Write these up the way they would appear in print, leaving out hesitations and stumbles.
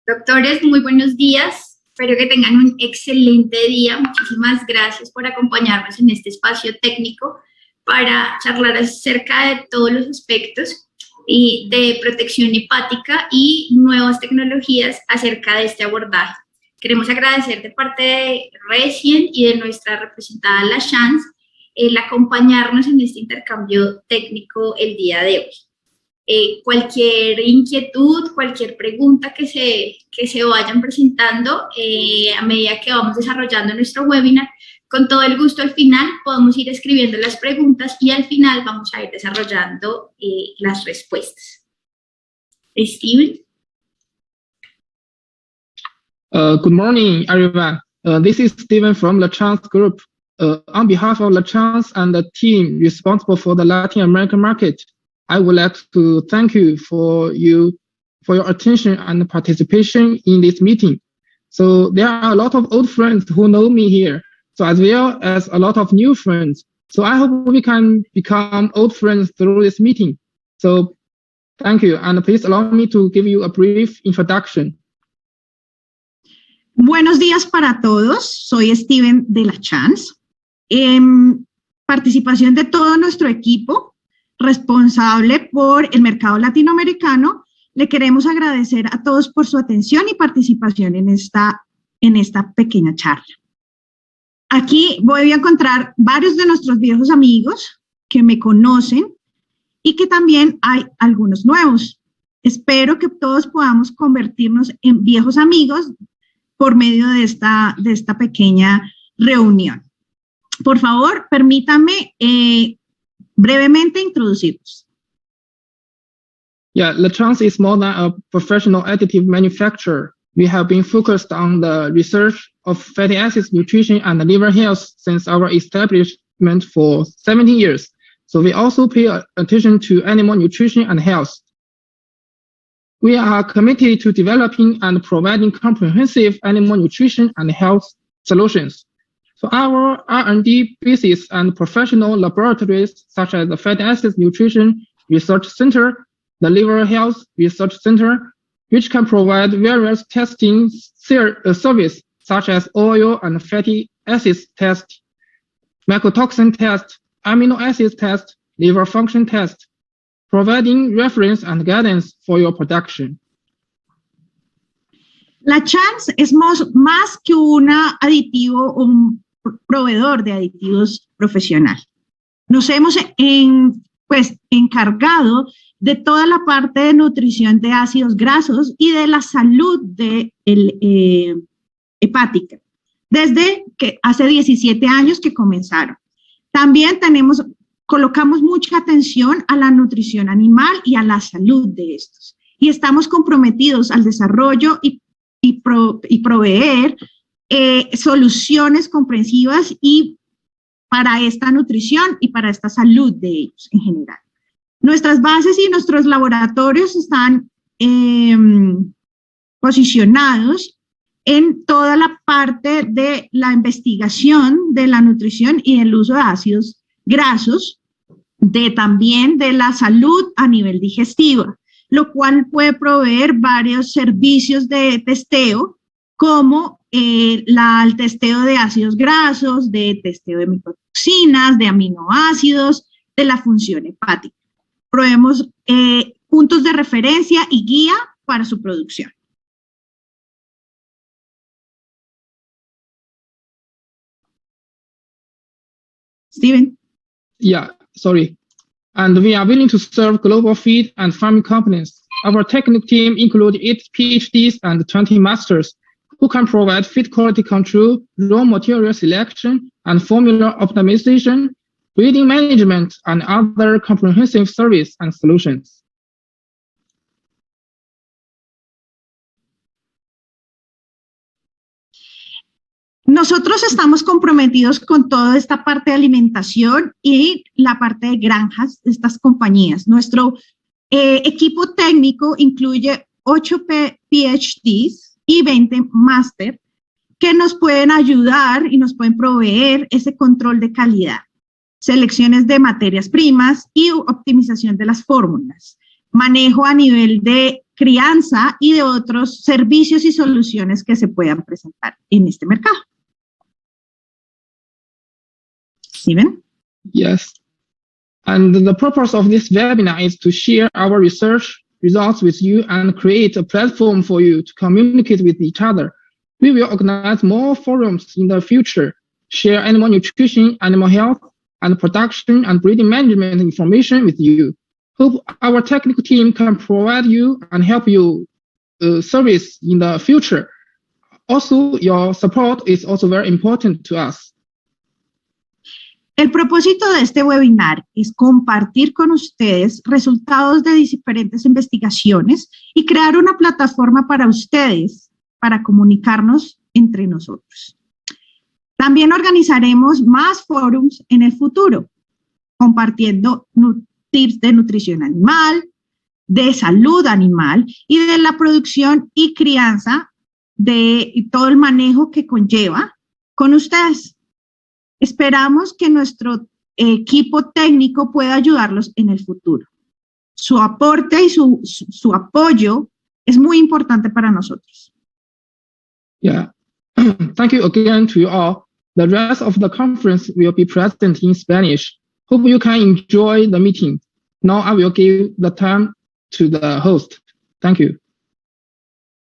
Doctores, muy buenos días. Espero que tengan un excelente día. Muchísimas gracias por acompañarnos en este espacio técnico para charlar acerca de todos los aspectos de protección hepática y nuevas tecnologías acerca de este abordaje. Queremos agradecer de parte de Recien y de nuestra representada La Chance el acompañarnos en este intercambio técnico el día de hoy. Cualquier inquietud, cualquier pregunta que se vayan presentando a medida que vamos desarrollando nuestro webinar, con todo el gusto al final podemos ir escribiendo las preguntas y al final vamos a ir desarrollando las respuestas. Steven. Good morning, everyone. This is Steven from the Chance Group. On behalf of the Chance and the team responsible for the Latin American market, I would like to thank you for your attention and participation in this meeting. So there are a lot of old friends who know me here, so as well as a lot of new friends. So I hope we can become old friends through this meeting. So thank you, and please allow me to give you a brief introduction. Buenos días para todos, soy Steven de La Chance. Participación de todo nuestro equipo responsable por el mercado latinoamericano. Le queremos agradecer a todos por su atención y participación en esta pequeña charla. Aquí voy a encontrar varios de nuestros viejos amigos que me conocen y que también hay algunos nuevos. Espero que todos podamos convertirnos en viejos amigos por medio de esta pequeña reunión. Por favor, permítame brevemente introducirlos. Yeah, La Chance is more than a professional additive manufacturer. We have been focused on the research of fatty acids, nutrition, and liver health since our establishment for 17 years. So we also pay attention to animal nutrition and health. We are committed to developing and providing comprehensive animal nutrition and health solutions. So our R&D bases and professional laboratories, such as the Fatty Acids Nutrition Research Center, the Liver Health Research Center, which can provide various testing services, such as oil and fatty acids test, mycotoxin test, amino acids test, liver function test, providing reference and guidance for your production. La Chance es más que un aditivo o un proveedor de aditivos profesional. Nos hemos encargado de toda la parte de nutrición de ácidos grasos y de la salud hepática, desde que hace 17 años que comenzaron. También colocamos mucha atención a la nutrición animal y a la salud de estos. Y estamos comprometidos al desarrollo y proveer soluciones comprensivas y para esta nutrición y para esta salud de ellos en general. Nuestras bases y nuestros laboratorios están posicionados en toda la parte de la investigación de la nutrición y el uso de ácidos grasos, también de la salud a nivel digestivo, lo cual puede proveer varios servicios de testeo, como el testeo de ácidos grasos, de testeo de micotoxinas, de aminoácidos, de la función hepática. Proveemos puntos de referencia y guía para su producción. Steven. Yeah, sorry. And we are willing to serve global feed and farming companies. Our technical team includes 8 PhDs and 20 masters who can provide feed quality control, raw material selection, and formula optimization, breeding management, and other comprehensive service and solutions. Nosotros estamos comprometidos con toda esta parte de alimentación y la parte de granjas de estas compañías. Nuestro equipo técnico incluye 8 PhDs y 20 máster que nos pueden ayudar y nos pueden proveer ese control de calidad, selecciones de materias primas y optimización de las fórmulas, manejo a nivel de crianza y de otros servicios y soluciones que se puedan presentar en este mercado. ¿Steven? Yes. And the purpose of this webinar is to share our research results with you and create a platform for you to communicate with each other. We will organize more forums in the future, share animal nutrition, animal health, and production and breeding management information with you. Hope our technical team can provide you and help you service in the future. Also, your support is also very important to us. El propósito de este webinar es compartir con ustedes resultados de diferentes investigaciones y crear una plataforma para ustedes, para comunicarnos entre nosotros. También organizaremos más forums en el futuro, compartiendo tips de nutrición animal, de salud animal y de la producción y crianza de todo el manejo que conlleva con ustedes. Esperamos que nuestro equipo técnico pueda ayudarlos en el futuro. Su aporte y su apoyo es muy importante para nosotros. Yeah. Thank you again to you all. The rest of the conference will be present in Spanish. Hope you can enjoy the meeting. Now I will give the time to the host. Thank you.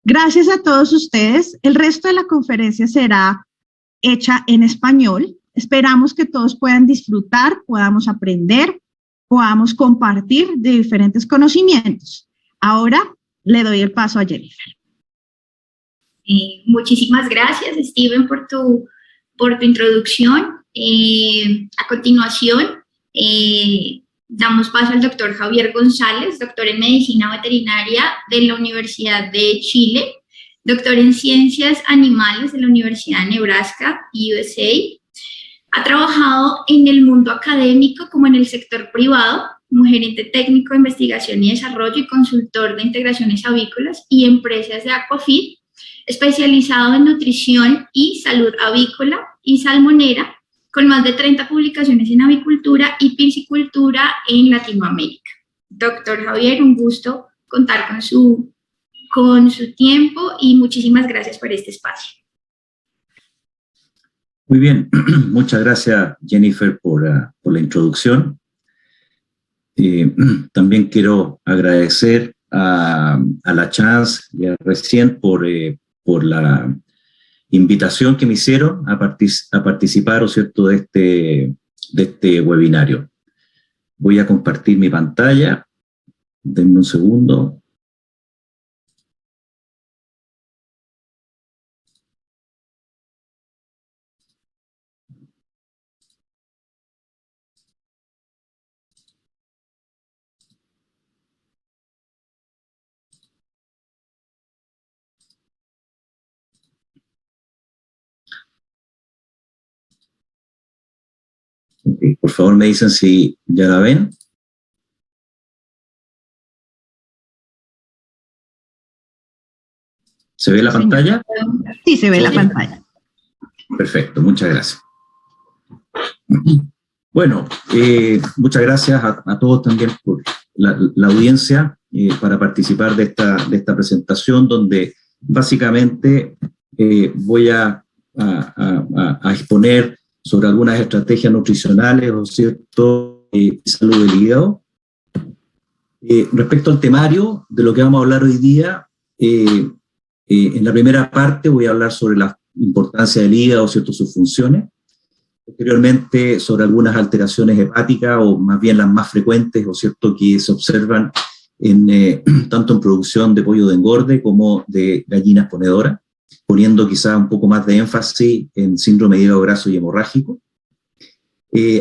Gracias a todos ustedes. El resto de la conferencia será hecha en español. Esperamos que todos puedan disfrutar, podamos aprender, podamos compartir de diferentes conocimientos. Ahora le doy el paso a Jennifer. Muchísimas gracias, Steven, por tu introducción. A continuación, damos paso al doctor Javier González, doctor en Medicina Veterinaria de la Universidad de Chile, doctor en Ciencias Animales de la Universidad de Nebraska, USA. Ha trabajado en el mundo académico como en el sector privado, como gerente técnico de investigación y desarrollo y consultor de integraciones avícolas y empresas de aquafeed, especializado en nutrición y salud avícola y salmonera, con más de 30 publicaciones en avicultura y piscicultura en Latinoamérica. Doctor Javier, un gusto contar con su tiempo y muchísimas gracias por este espacio. Muy bien, muchas gracias Jennifer por la introducción. También quiero agradecer a la Chance y a Recien por la invitación que me hicieron a participar, ¿o cierto?, de este webinario. Voy a compartir mi pantalla. Denme un segundo. Okay, por favor me dicen si ya la ven. ¿Se ve la pantalla? Sí, se ve la pantalla. Perfecto, muchas gracias. Bueno, muchas gracias a todos también por la audiencia para participar de esta presentación, donde básicamente voy a exponer sobre algunas estrategias nutricionales, ¿no es cierto?, salud del hígado. Respecto al temario de lo que vamos a hablar hoy día, en la primera parte voy a hablar sobre la importancia del hígado, ¿cierto?, sus funciones. Posteriormente, sobre algunas alteraciones hepáticas, o más bien las más frecuentes, ¿o cierto?, que se observan tanto en producción de pollo de engorde como de gallinas ponedoras, poniendo quizá un poco más de énfasis en síndrome de hígado graso y hemorrágico.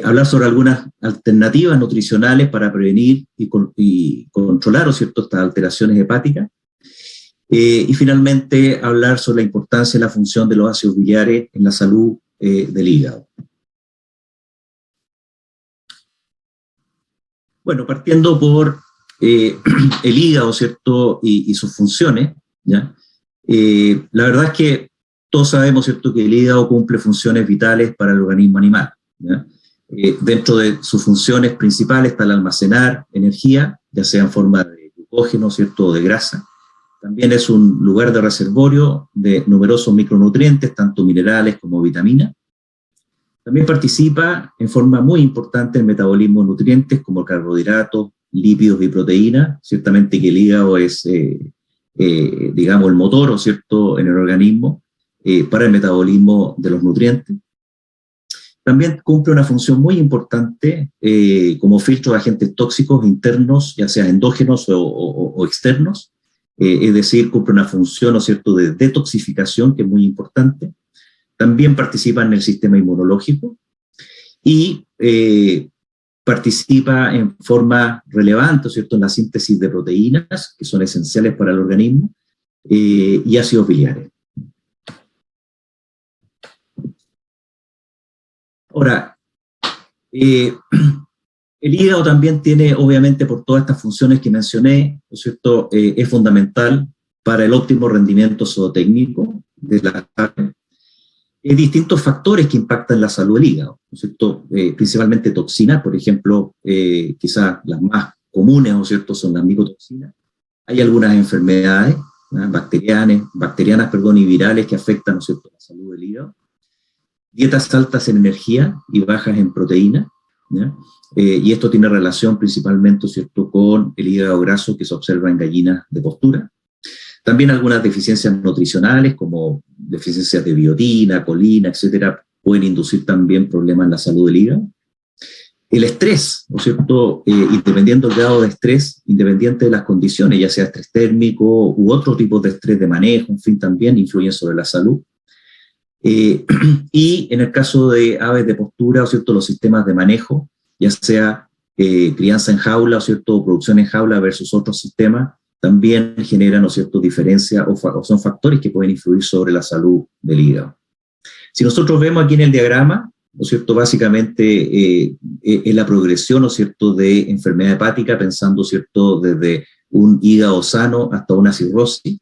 Hablar sobre algunas alternativas nutricionales para prevenir y controlar, ¿o cierto?, estas alteraciones hepáticas. Y finalmente hablar sobre la importancia de la función de los ácidos biliares en la salud del hígado. Bueno, partiendo por el hígado, ¿cierto?, y sus funciones, ¿ya? La verdad es que todos sabemos, ¿cierto?, que el hígado cumple funciones vitales para el organismo animal, ¿ya? Dentro de sus funciones principales está el almacenar energía, ya sea en forma de glucógeno, ¿cierto?, o de grasa, También es un lugar de reservorio de numerosos micronutrientes, tanto minerales como vitaminas. También participa en forma muy importante en el metabolismo de nutrientes como carbohidratos, lípidos y proteínas. Ciertamente que el hígado es, digamos, el motor, ¿o cierto?, en el organismo para el metabolismo de los nutrientes. También cumple una función muy importante como filtro de agentes tóxicos internos, ya sea endógenos o externos. Es decir, cumple una función, ¿no es cierto?, de detoxificación, que es muy importante. También participa en el sistema inmunológico y participa en forma relevante, ¿cierto?, en la síntesis de proteínas, que son esenciales para el organismo, y ácidos biliares. Ahora, el hígado también tiene, obviamente, por todas estas funciones que mencioné, ¿no es cierto?, es fundamental para el óptimo rendimiento zootécnico de las aves. Distintos factores que impactan la salud del hígado, ¿no es cierto?, principalmente toxinas, por ejemplo, quizás las más comunes, ¿no es cierto?, son las micotoxinas. Hay algunas enfermedades, ¿no?, bacterianas y virales que afectan, ¿no es cierto?, la salud del hígado. Dietas altas en energía y bajas en proteína, ¿ya? Y esto tiene relación principalmente, ¿cierto?, con el hígado graso que se observa en gallinas de postura. También algunas deficiencias nutricionales, como deficiencias de biotina, colina, etcétera, pueden inducir también problemas en la salud del hígado. El estrés, ¿no es cierto?, y dependiendo del grado de estrés, independiente de las condiciones, ya sea estrés térmico u otro tipo de estrés de manejo, en fin, también influyen sobre la salud. Y en el caso de aves de postura, ¿no es cierto?, los sistemas de manejo, ya sea crianza en jaula, ¿no es cierto?, o producción en jaula versus otros sistemas, también generan, ¿no es cierto?, diferencias o son factores que pueden influir sobre la salud del hígado. Si nosotros vemos aquí en el diagrama, ¿no es cierto?, básicamente es la progresión, ¿no es cierto?, de enfermedad hepática, pensando, ¿cierto?, desde un hígado sano hasta una cirrosis.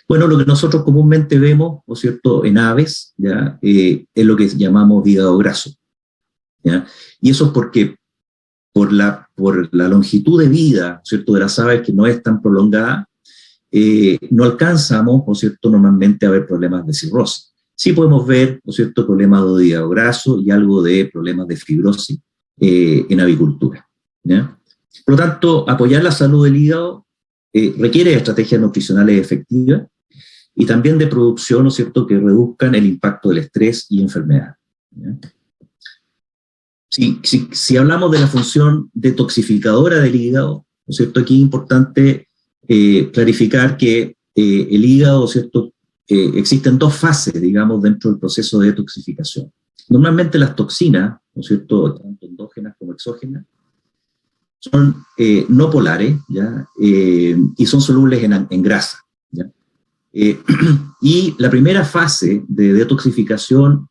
Bueno, lo que nosotros comúnmente vemos, ¿no es cierto?, en aves, ¿ya?, es lo que llamamos hígado graso, ¿ya? Y eso es porque por la longitud de vida, ¿cierto?, de las aves, que no es tan prolongada, no alcanzamos, ¿no es cierto?, normalmente a ver problemas de cirrosis. Sí podemos ver, ¿no es cierto?, problemas de hígado graso y algo de problemas de fibrosis en avicultura, ¿ya? Por lo tanto, apoyar la salud del hígado requiere estrategias nutricionales efectivas y también de producción, ¿no es cierto?, que reduzcan el impacto del estrés y enfermedad, ¿ya? Si hablamos de la función detoxificadora del hígado, ¿no es cierto?, aquí es importante clarificar que el hígado, ¿no es cierto?, existen dos fases, digamos, dentro del proceso de detoxificación. Normalmente las toxinas, ¿no es cierto?, tanto endógenas como exógenas, son no polares, ¿ya?, y son solubles en grasa, ¿ya? Y la primera fase de detoxificación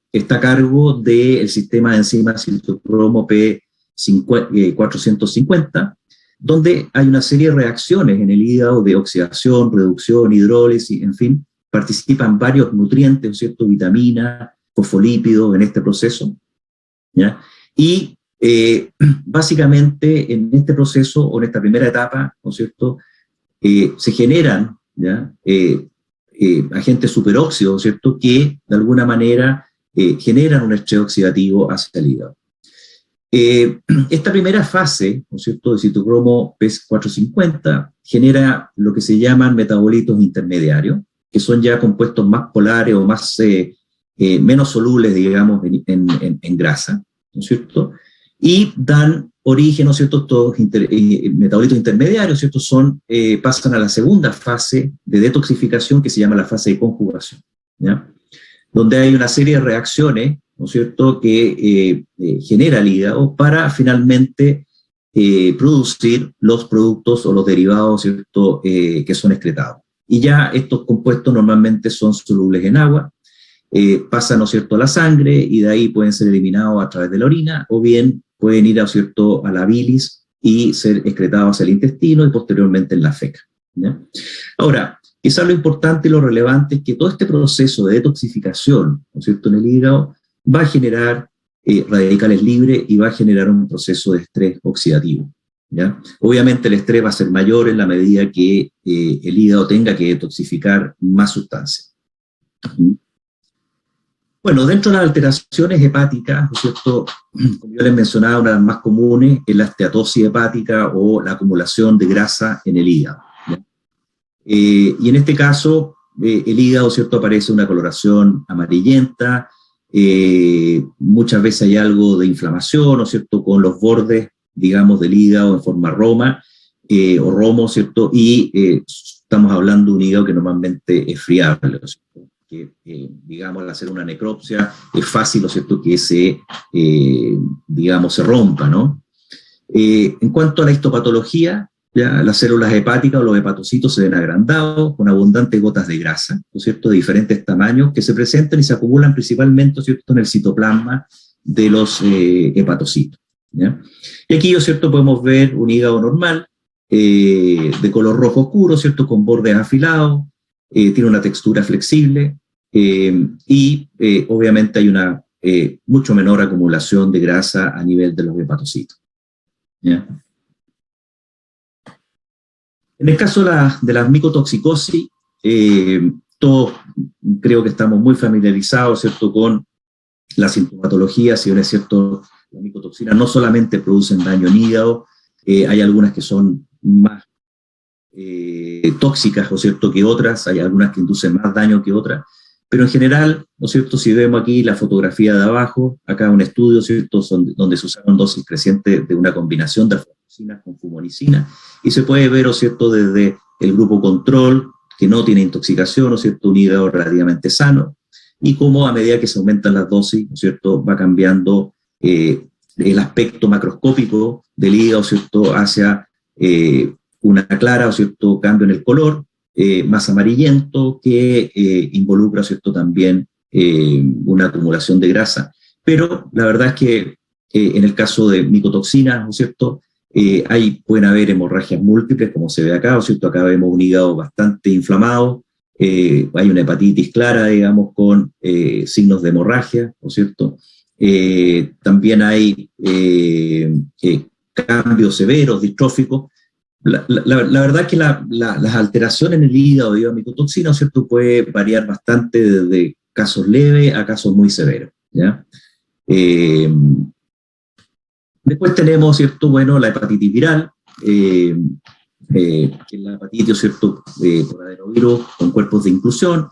está a cargo del sistema de enzimas citocromo P450, donde hay una serie de reacciones en el hígado de oxidación, reducción, hidrólisis, en fin, participan varios nutrientes, ¿no es cierto?, vitaminas, fosfolípidos en este proceso, ¿ya? Y básicamente en este proceso, o en esta primera etapa, ¿no es cierto?, se generan, ¿ya?, agentes superóxidos, ¿no es cierto?, que de alguna manera generan un estrés oxidativo hacia el hígado. Esta primera fase, ¿no es cierto?, de citocromo P450 genera lo que se llaman metabolitos intermediarios, que son ya compuestos más polares o más, menos solubles, digamos, en grasa, ¿no es cierto?, y dan origen, ¿no es cierto?, estos metabolitos intermediarios, ¿cierto?, pasan a la segunda fase de detoxificación, que se llama la fase de conjugación, ¿ya?, donde hay una serie de reacciones, ¿no es cierto?, que genera el hígado para finalmente producir los productos o los derivados, ¿cierto?, que son excretados. Y ya estos compuestos normalmente son solubles en agua, pasan, ¿no es cierto?, a la sangre, y de ahí pueden ser eliminados a través de la orina, o bien pueden ir, ¿no es cierto?, a la bilis y ser excretados hacia el intestino y posteriormente en la feca, ¿ya? Ahora, quizás lo importante y lo relevante es que todo este proceso de detoxificación, ¿no es cierto?, en el hígado va a generar radicales libres y va a generar un proceso de estrés oxidativo, ¿ya? Obviamente el estrés va a ser mayor en la medida que el hígado tenga que detoxificar más sustancias. Bueno, dentro de las alteraciones hepáticas, ¿no es cierto? Como yo les mencionaba, una de las más comunes es la esteatosis hepática o la acumulación de grasa en el hígado, ¿ya? Y en este caso, el hígado, ¿cierto? Aparece una coloración amarillenta, muchas veces hay algo de inflamación, ¿no es cierto?, con los bordes, digamos, del hígado en forma roma o romo, ¿cierto? Y estamos hablando de un hígado que normalmente es friable, ¿no es cierto? Que, digamos, al hacer una necropsia es fácil, ¿no es cierto?, que digamos, se rompa, ¿no? En cuanto a la histopatología, ya las células hepáticas o los hepatocitos se ven agrandados, con abundantes gotas de grasa, ¿no es cierto?, de diferentes tamaños, que se presentan y se acumulan principalmente, ¿no es cierto?, en el citoplasma de los hepatocitos, ¿ya? Y aquí, ¿no es cierto?, podemos ver un hígado normal, de color rojo oscuro, ¿cierto?, con bordes afilados, tiene una textura flexible y obviamente hay una mucho menor acumulación de grasa a nivel de los hepatocitos, ¿ya? En el caso de la micotoxicosis, todos creo que estamos muy familiarizados, ¿cierto?, con la sintomatología. Si bien es cierto, las micotoxinas no solamente producen daño en hígado, hay algunas que son más tóxicas, ¿no es cierto?, que otras, hay algunas que inducen más daño que otras, pero en general, ¿no es cierto?, si vemos aquí la fotografía de abajo, acá un estudio, ¿cierto?, donde se usaron dosis crecientes de una combinación de alfatoxina con fumonicina, y se puede ver, ¿no es cierto?, desde el grupo control, que no tiene intoxicación, ¿no es cierto?, un hígado relativamente sano, y cómo a medida que se aumentan las dosis, ¿no es cierto?, va cambiando el aspecto macroscópico del hígado, ¿cierto?, hacia una clara, ¿cierto?, cambio en el color, más amarillento, que involucra, ¿cierto?, también una acumulación de grasa. Pero la verdad es que en el caso de micotoxinas, ¿no es cierto?, pueden haber hemorragias múltiples, como se ve acá, ¿no es cierto? Acá vemos un hígado bastante inflamado, hay una hepatitis clara, digamos, con signos de hemorragia, ¿no es cierto? También hay cambios severos, distróficos. La verdad es que las alteraciones en el hígado debido a micotoxina, ¿no es cierto?, puede variar bastante desde casos leves a casos muy severos, ¿ya? Después tenemos, ¿cierto?, bueno, la hepatitis viral, que es la hepatitis, ¿cierto?, por adenovirus con cuerpos de inclusión,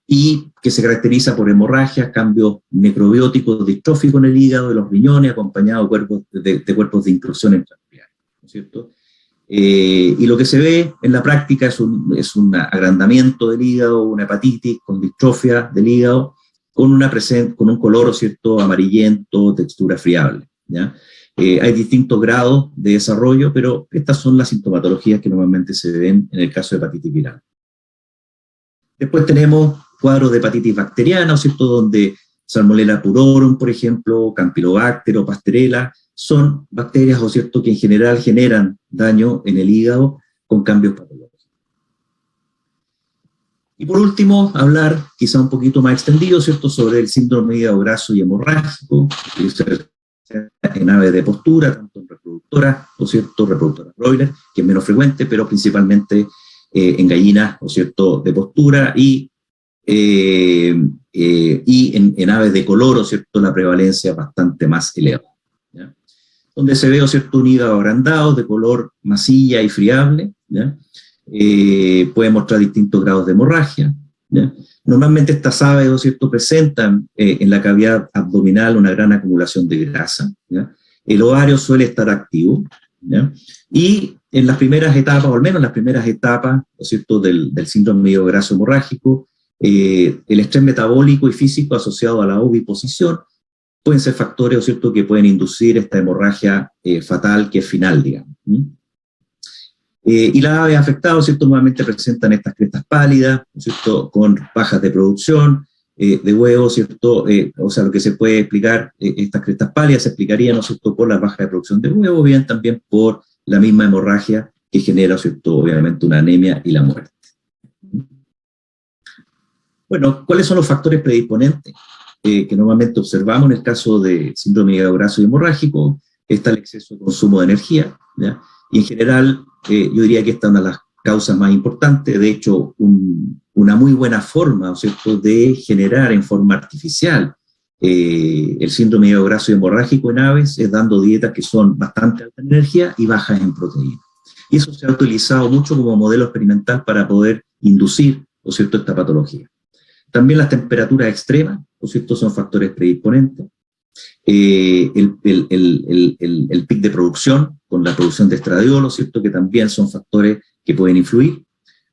y que se caracteriza por hemorragias, cambios necrobióticos distróficos en el hígado, de los riñones, acompañados de cuerpos de inclusión intranucleares, ¿no es cierto? Y lo que se ve en la práctica es un agrandamiento del hígado, una hepatitis con distrofia del hígado, con un color, ¿cierto?, amarillento, textura friable, ¿ya? Hay distintos grados de desarrollo, pero estas son las sintomatologías que normalmente se ven en el caso de hepatitis viral. Después tenemos cuadros de hepatitis bacteriana, ¿cierto?, donde Salmonella purorum, por ejemplo, Campylobacter o Pasteurella, son bacterias, ¿no es cierto?, que en general generan daño en el hígado con cambios patológicos. Y por último, hablar quizá un poquito más extendido, ¿cierto?, sobre el síndrome de hígado graso y hemorrágico, que se presenta en aves de postura, tanto en reproductoras, ¿no es cierto?, reproductoras broiler, que es menos frecuente, pero principalmente en gallinas, ¿no es cierto?, de postura, y en aves de color, ¿no es cierto?, la prevalencia es bastante más elevada, ¿ya? Donde se ve, ¿no es cierto?, un hígado agrandado, de color masilla y friable, ¿ya? Puede mostrar distintos grados de hemorragia, ¿ya? Normalmente estas aves, ¿no es cierto?, presentan en la cavidad abdominal una gran acumulación de grasa, ¿ya? El ovario suele estar activo, ¿ya? Y en las primeras etapas, o al menos en las primeras etapas, ¿no es cierto?, del síndrome de hígado graso hemorrágico, el estrés metabólico y físico asociado a la oviposición pueden ser factores, ¿no es cierto?, que pueden inducir esta hemorragia fatal que es final, digamos. Y las aves afectadas, ¿cierto?, normalmente presentan estas crestas pálidas, ¿no es cierto?, con bajas de producción de huevos, ¿cierto? O sea, lo que se puede explicar, estas crestas pálidas se explicaría, ¿no es cierto?, por la baja de producción de huevos, bien también por la misma hemorragia que genera, ¿cierto?, obviamente una anemia y la muerte. Bueno, ¿cuáles son los factores predisponentes que normalmente observamos en el caso de síndrome de hígado graso y hemorrágico? está el exceso de consumo de energía, ¿ya? Y en general, yo diría que esta es una de las causas más importantes. De hecho, una muy buena forma, ¿no es cierto?, de generar en forma artificial el síndrome de hígado graso y hemorrágico en aves es dando dietas que son bastante altas en energía y bajas en proteína. Y eso se ha utilizado mucho como modelo experimental para poder inducir, ¿no es cierto?, esta patología. También las temperaturas extremas, ¿no es cierto?, son factores predisponentes. El pic de producción, con la producción de estradiol, ¿cierto?, que también son factores que pueden influir.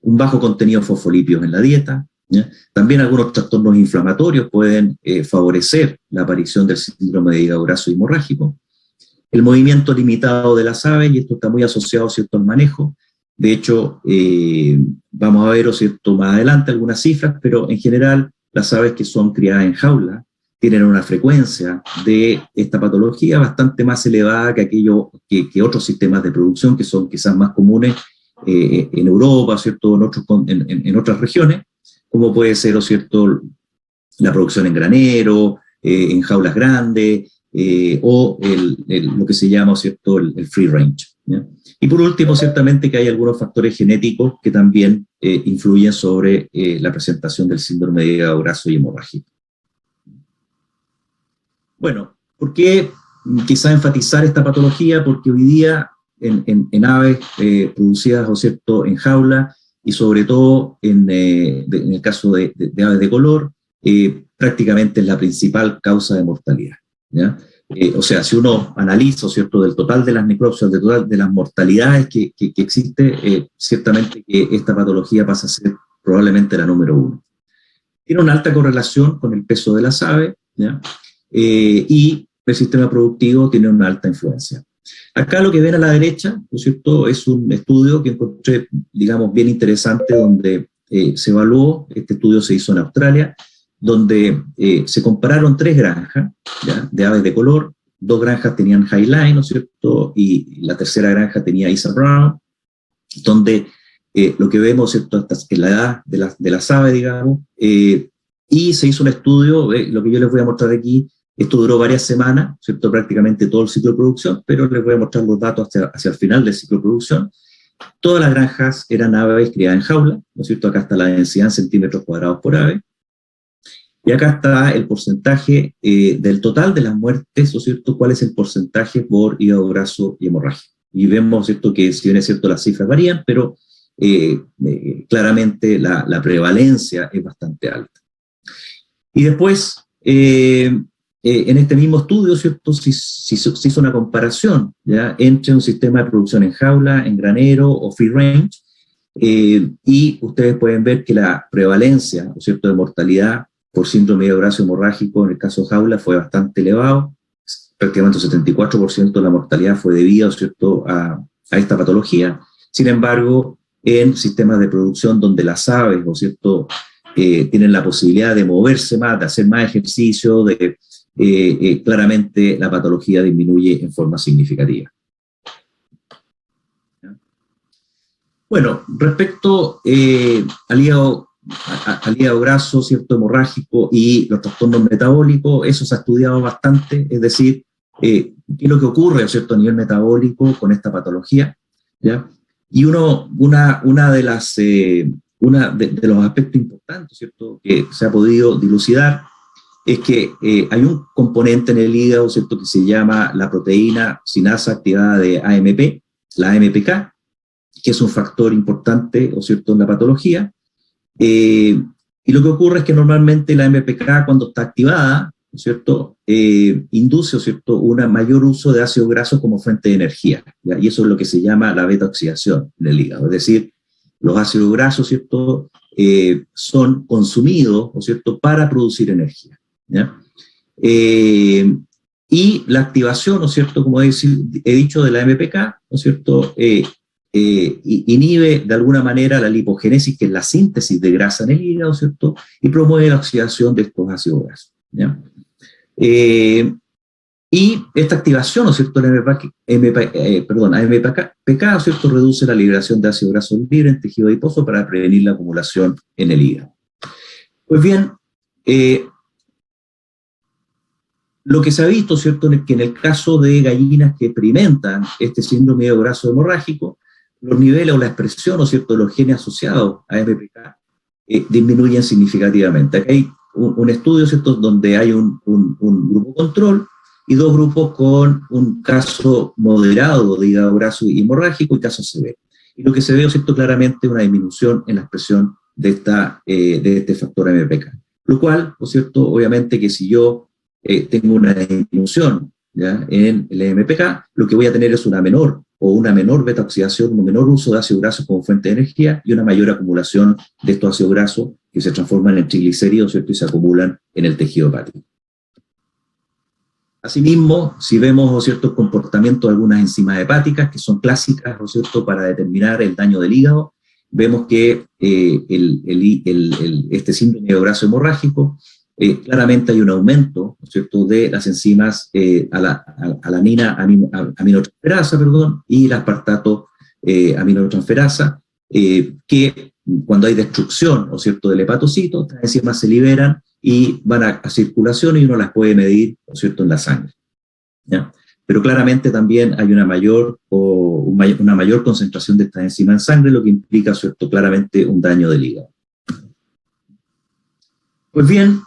Un bajo contenido de fosfolípidos en la dieta, ¿ya? También algunos trastornos inflamatorios pueden favorecer la aparición del síndrome de hígado graso hemorrágico. El movimiento limitado de las aves, y esto está muy asociado, ¿cierto?, al manejo. De hecho, vamos a ver, ¿cierto?, más adelante algunas cifras, pero en general las aves que son criadas en jaula tienen una frecuencia de esta patología bastante más elevada que otros sistemas de producción que son quizás más comunes en Europa, ¿cierto?, en otras regiones, como puede ser, ¿no es cierto?, la producción en granero, en jaulas grandes, o lo que se llama, ¿cierto?, el free range, ¿ya? Y por último, ciertamente que hay algunos factores genéticos que también influyen sobre la presentación del síndrome de hígado graso y hemorrágico. Bueno, ¿por qué quizá enfatizar esta patología? Porque hoy día en aves producidas, ¿no es cierto?, en jaula, y sobre todo en el caso de aves de color, prácticamente es la principal causa de mortalidad, ¿ya? O sea, si uno analiza, ¿cierto?, del total de las necropsias, del total de las mortalidades que existe, ciertamente que esta patología pasa a ser probablemente la número 1. Tiene una alta correlación con el peso de las aves, ¿ya? Y el sistema productivo tiene una alta influencia. Acá lo que ven a la derecha, ¿no es cierto?, es un estudio que encontré, digamos, bien interesante, donde se evaluó, este estudio se hizo en Australia, donde se compararon 3 granjas, ¿ya?, de aves de color. 2 granjas tenían Highline, ¿no es cierto?, y la tercera granja tenía Isa Brown, donde lo que vemos, ¿cierto?, es la edad de las aves, digamos, y se hizo un estudio, lo que yo les voy a mostrar aquí. Esto duró varias semanas, ¿cierto?, prácticamente todo el ciclo de producción, pero les voy a mostrar los datos hacia el final del ciclo de producción. Todas las granjas eran aves criadas en jaula, ¿no es cierto? Acá está la densidad en centímetros cuadrados por ave. Y acá está el porcentaje del total de las muertes, ¿no es cierto?, cuál es el porcentaje por hígado graso y hemorrágico. Y vemos, ¿cierto?, que si bien es cierto las cifras varían, pero claramente la prevalencia es bastante alta. Y después, en este mismo estudio, ¿cierto?, se hizo una comparación, ¿ya?, entre un sistema de producción en jaula, en granero o free range, y ustedes pueden ver que la prevalencia, ¿no es cierto?, de mortalidad por síndrome de hígado graso hemorrágico en el caso de jaula fue bastante elevado. Prácticamente el 74% de la mortalidad fue debido, ¿no es cierto?, a esta patología. Sin embargo, en sistemas de producción donde las aves, ¿no es cierto?, tienen la posibilidad de moverse más, de hacer más ejercicio, claramente la patología disminuye en forma significativa. Bueno, respecto al hígado graso, ¿cierto?, hemorrágico y los trastornos metabólicos, eso se ha estudiado bastante, es decir, qué es lo que ocurre, ¿cierto?, a nivel metabólico con esta patología, ¿ya? Y una de los aspectos importantes, ¿cierto?, que se ha podido dilucidar es que hay un componente en el hígado, ¿cierto?, que se llama la proteína sinasa activada de AMP, la AMPK, que es un factor importante, ¿no es cierto?, en la patología. Y lo que ocurre es que normalmente la AMPK, cuando está activada, ¿no es cierto?, induce, ¿no es cierto?, un mayor uso de ácido graso como fuente de energía, ¿ya? Y eso es lo que se llama la beta-oxidación en el hígado, es decir, los ácidos grasos, ¿cierto?, son consumidos, ¿no es cierto?, para producir energía, ¿ya? Y la activación, ¿no es cierto?, como he dicho, de la AMPK, ¿no es cierto?, inhibe de alguna manera la lipogénesis, que es la síntesis de grasa en el hígado, ¿cierto?, y promueve la oxidación de estos ácidos grasos, ¿ya? Y esta activación, ¿no es cierto?, AMPK, ¿no es cierto?, reduce la liberación de ácido graso libre en tejido adiposo para prevenir la acumulación en el hígado. Pues bien, Lo que se ha visto, ¿cierto?, es que en el caso de gallinas que experimentan este síndrome de brazo hemorrágico, los niveles o la expresión, ¿no es cierto?, de los genes asociados a MPK disminuyen significativamente. Aquí hay un estudio, ¿cierto?, donde hay un grupo control y dos grupos con un caso moderado de hígado graso hemorrágico y caso severo. Y lo que se ve, ¿cierto?, claramente una disminución en la expresión de este factor MPK. Lo cual, ¿no es cierto?, obviamente que si yo tengo una disminución, ¿ya?, en el MPK, lo que voy a tener es una menor beta oxidación, un menor uso de ácido graso como fuente de energía y una mayor acumulación de estos ácidos grasos que se transforman en triglicéridos, ¿cierto?, y se acumulan en el tejido hepático. Asimismo, si vemos, ¿no es cierto?, el comportamiento de algunas enzimas hepáticas que son clásicas, ¿no es cierto?, para determinar el daño del hígado, vemos que este síndrome de brazo hemorrágico, claramente hay un aumento, ¿no es cierto?, de las enzimas alanina aminotransferasa, y la aspartato aminotransferasa, que cuando hay destrucción, ¿no es cierto?, del hepatocito, estas enzimas se liberan y van a circulación y uno las puede medir, ¿no es cierto?, en la sangre, ¿ya? Pero claramente también hay una mayor concentración de estas enzimas en sangre, lo que implica, ¿cierto?, claramente un daño del hígado. Pues bien,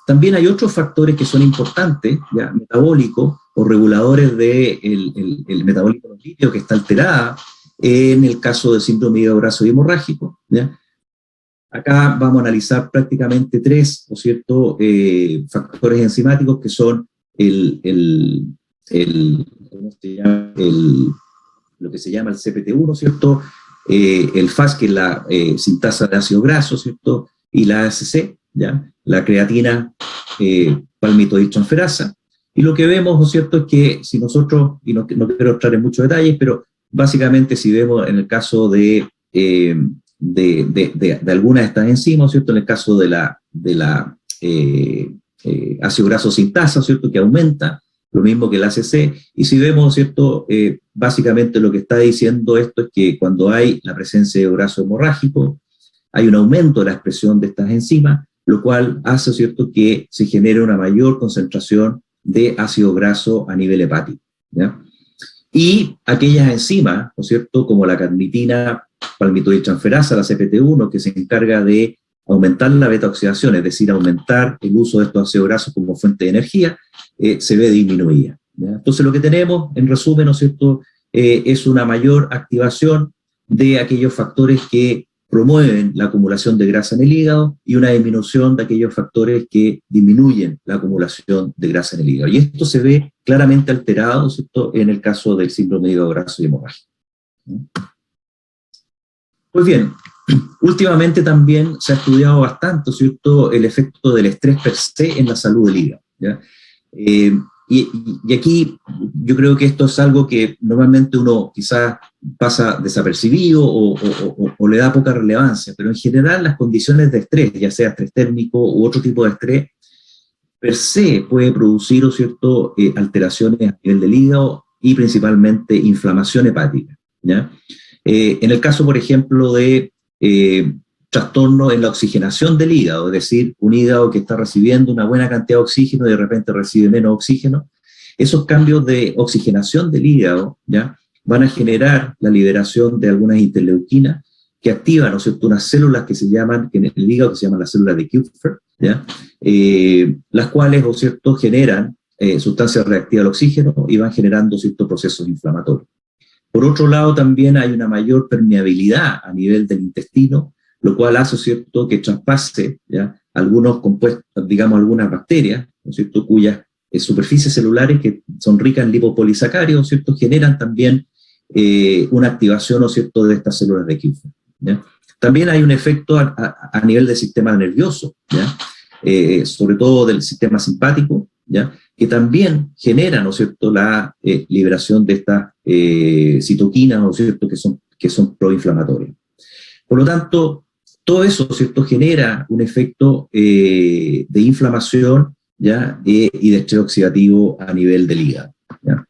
también hay otros factores que son importantes, ¿ya?, metabólicos o reguladores del metabolismo de los lípidos que está alterada en el caso del síndrome de hígado graso hemorrágico, ¿ya? Acá vamos a analizar prácticamente tres, ¿no es cierto?, factores enzimáticos que son lo que se llama el CPT1, ¿no es cierto?, el FAS, que es la sintasa de ácido graso, ¿cierto?, y la ASC, ¿ya?, la creatina palmitoyltransferasa. Y lo que vemos, ¿no es cierto?, es que si nosotros, y no quiero entrar en muchos detalles, pero básicamente si vemos en el caso de algunas de estas enzimas, ¿no es cierto?, en el caso de la ácido graso sintasa, ¿cierto?, que aumenta, lo mismo que el ACC, y si vemos, ¿cierto?, básicamente lo que está diciendo esto es que cuando hay la presencia de graso hemorrágico, hay un aumento de la expresión de estas enzimas, lo cual hace, ¿cierto?, que se genere una mayor concentración de ácido graso a nivel hepático, ¿ya? Y aquellas enzimas, ¿no es cierto?, como la carnitina palmitoyltransferasa, la CPT1, que se encarga de aumentar la beta-oxidación, es decir, aumentar el uso de estos ácidos grasos como fuente de energía, se ve disminuida, ¿ya? Entonces lo que tenemos, en resumen, ¿no es cierto?, es una mayor activación de aquellos factores que promueven la acumulación de grasa en el hígado y una disminución de aquellos factores que disminuyen la acumulación de grasa en el hígado. Y esto se ve claramente alterado, ¿cierto?, en el caso del síndrome de hígado graso hemorrágico. Pues bien, últimamente también se ha estudiado bastante, ¿cierto?, el efecto del estrés per se en la salud del hígado, ¿ya? Y aquí yo creo que esto es algo que normalmente uno quizás pasa desapercibido o le da poca relevancia, pero en general las condiciones de estrés, ya sea estrés térmico u otro tipo de estrés, per se puede producir, ¿no es cierto?, alteraciones a nivel del hígado y principalmente inflamación hepática, ¿ya? En el caso, por ejemplo, de trastorno en la oxigenación del hígado, es decir, un hígado que está recibiendo una buena cantidad de oxígeno y de repente recibe menos oxígeno, esos cambios de oxigenación del hígado, ¿ya?, van a generar la liberación de algunas interleuquinas que activan, ¿no es cierto?, unas células que se llaman, en el hígado, que se llaman las células de Kupffer, ¿ya?, las cuales, ¿no es cierto?, generan sustancias reactivas al oxígeno y van generando ciertos procesos inflamatorios. Por otro lado, también hay una mayor permeabilidad a nivel del intestino, lo cual hace, ¿cierto?, que traspase, ¿ya?, algunos compuestos, digamos, algunas bacterias, ¿no es cierto?, cuyas superficies celulares que son ricas en lipopolisacáridos, ¿cierto?, generan también una activación, ¿no es cierto?, de estas células de Kupffer, ¿ya? También hay un efecto a nivel del sistema nervioso, ¿ya?, sobre todo del sistema simpático, ¿ya?, que también genera, ¿no es cierto?, la liberación de estas citoquinas, ¿no es cierto?, que son proinflamatorias. Por lo tanto, todo eso, ¿cierto?, genera un efecto de inflamación, ¿ya?, y de estrés oxidativo a nivel del hígado, ¿ya?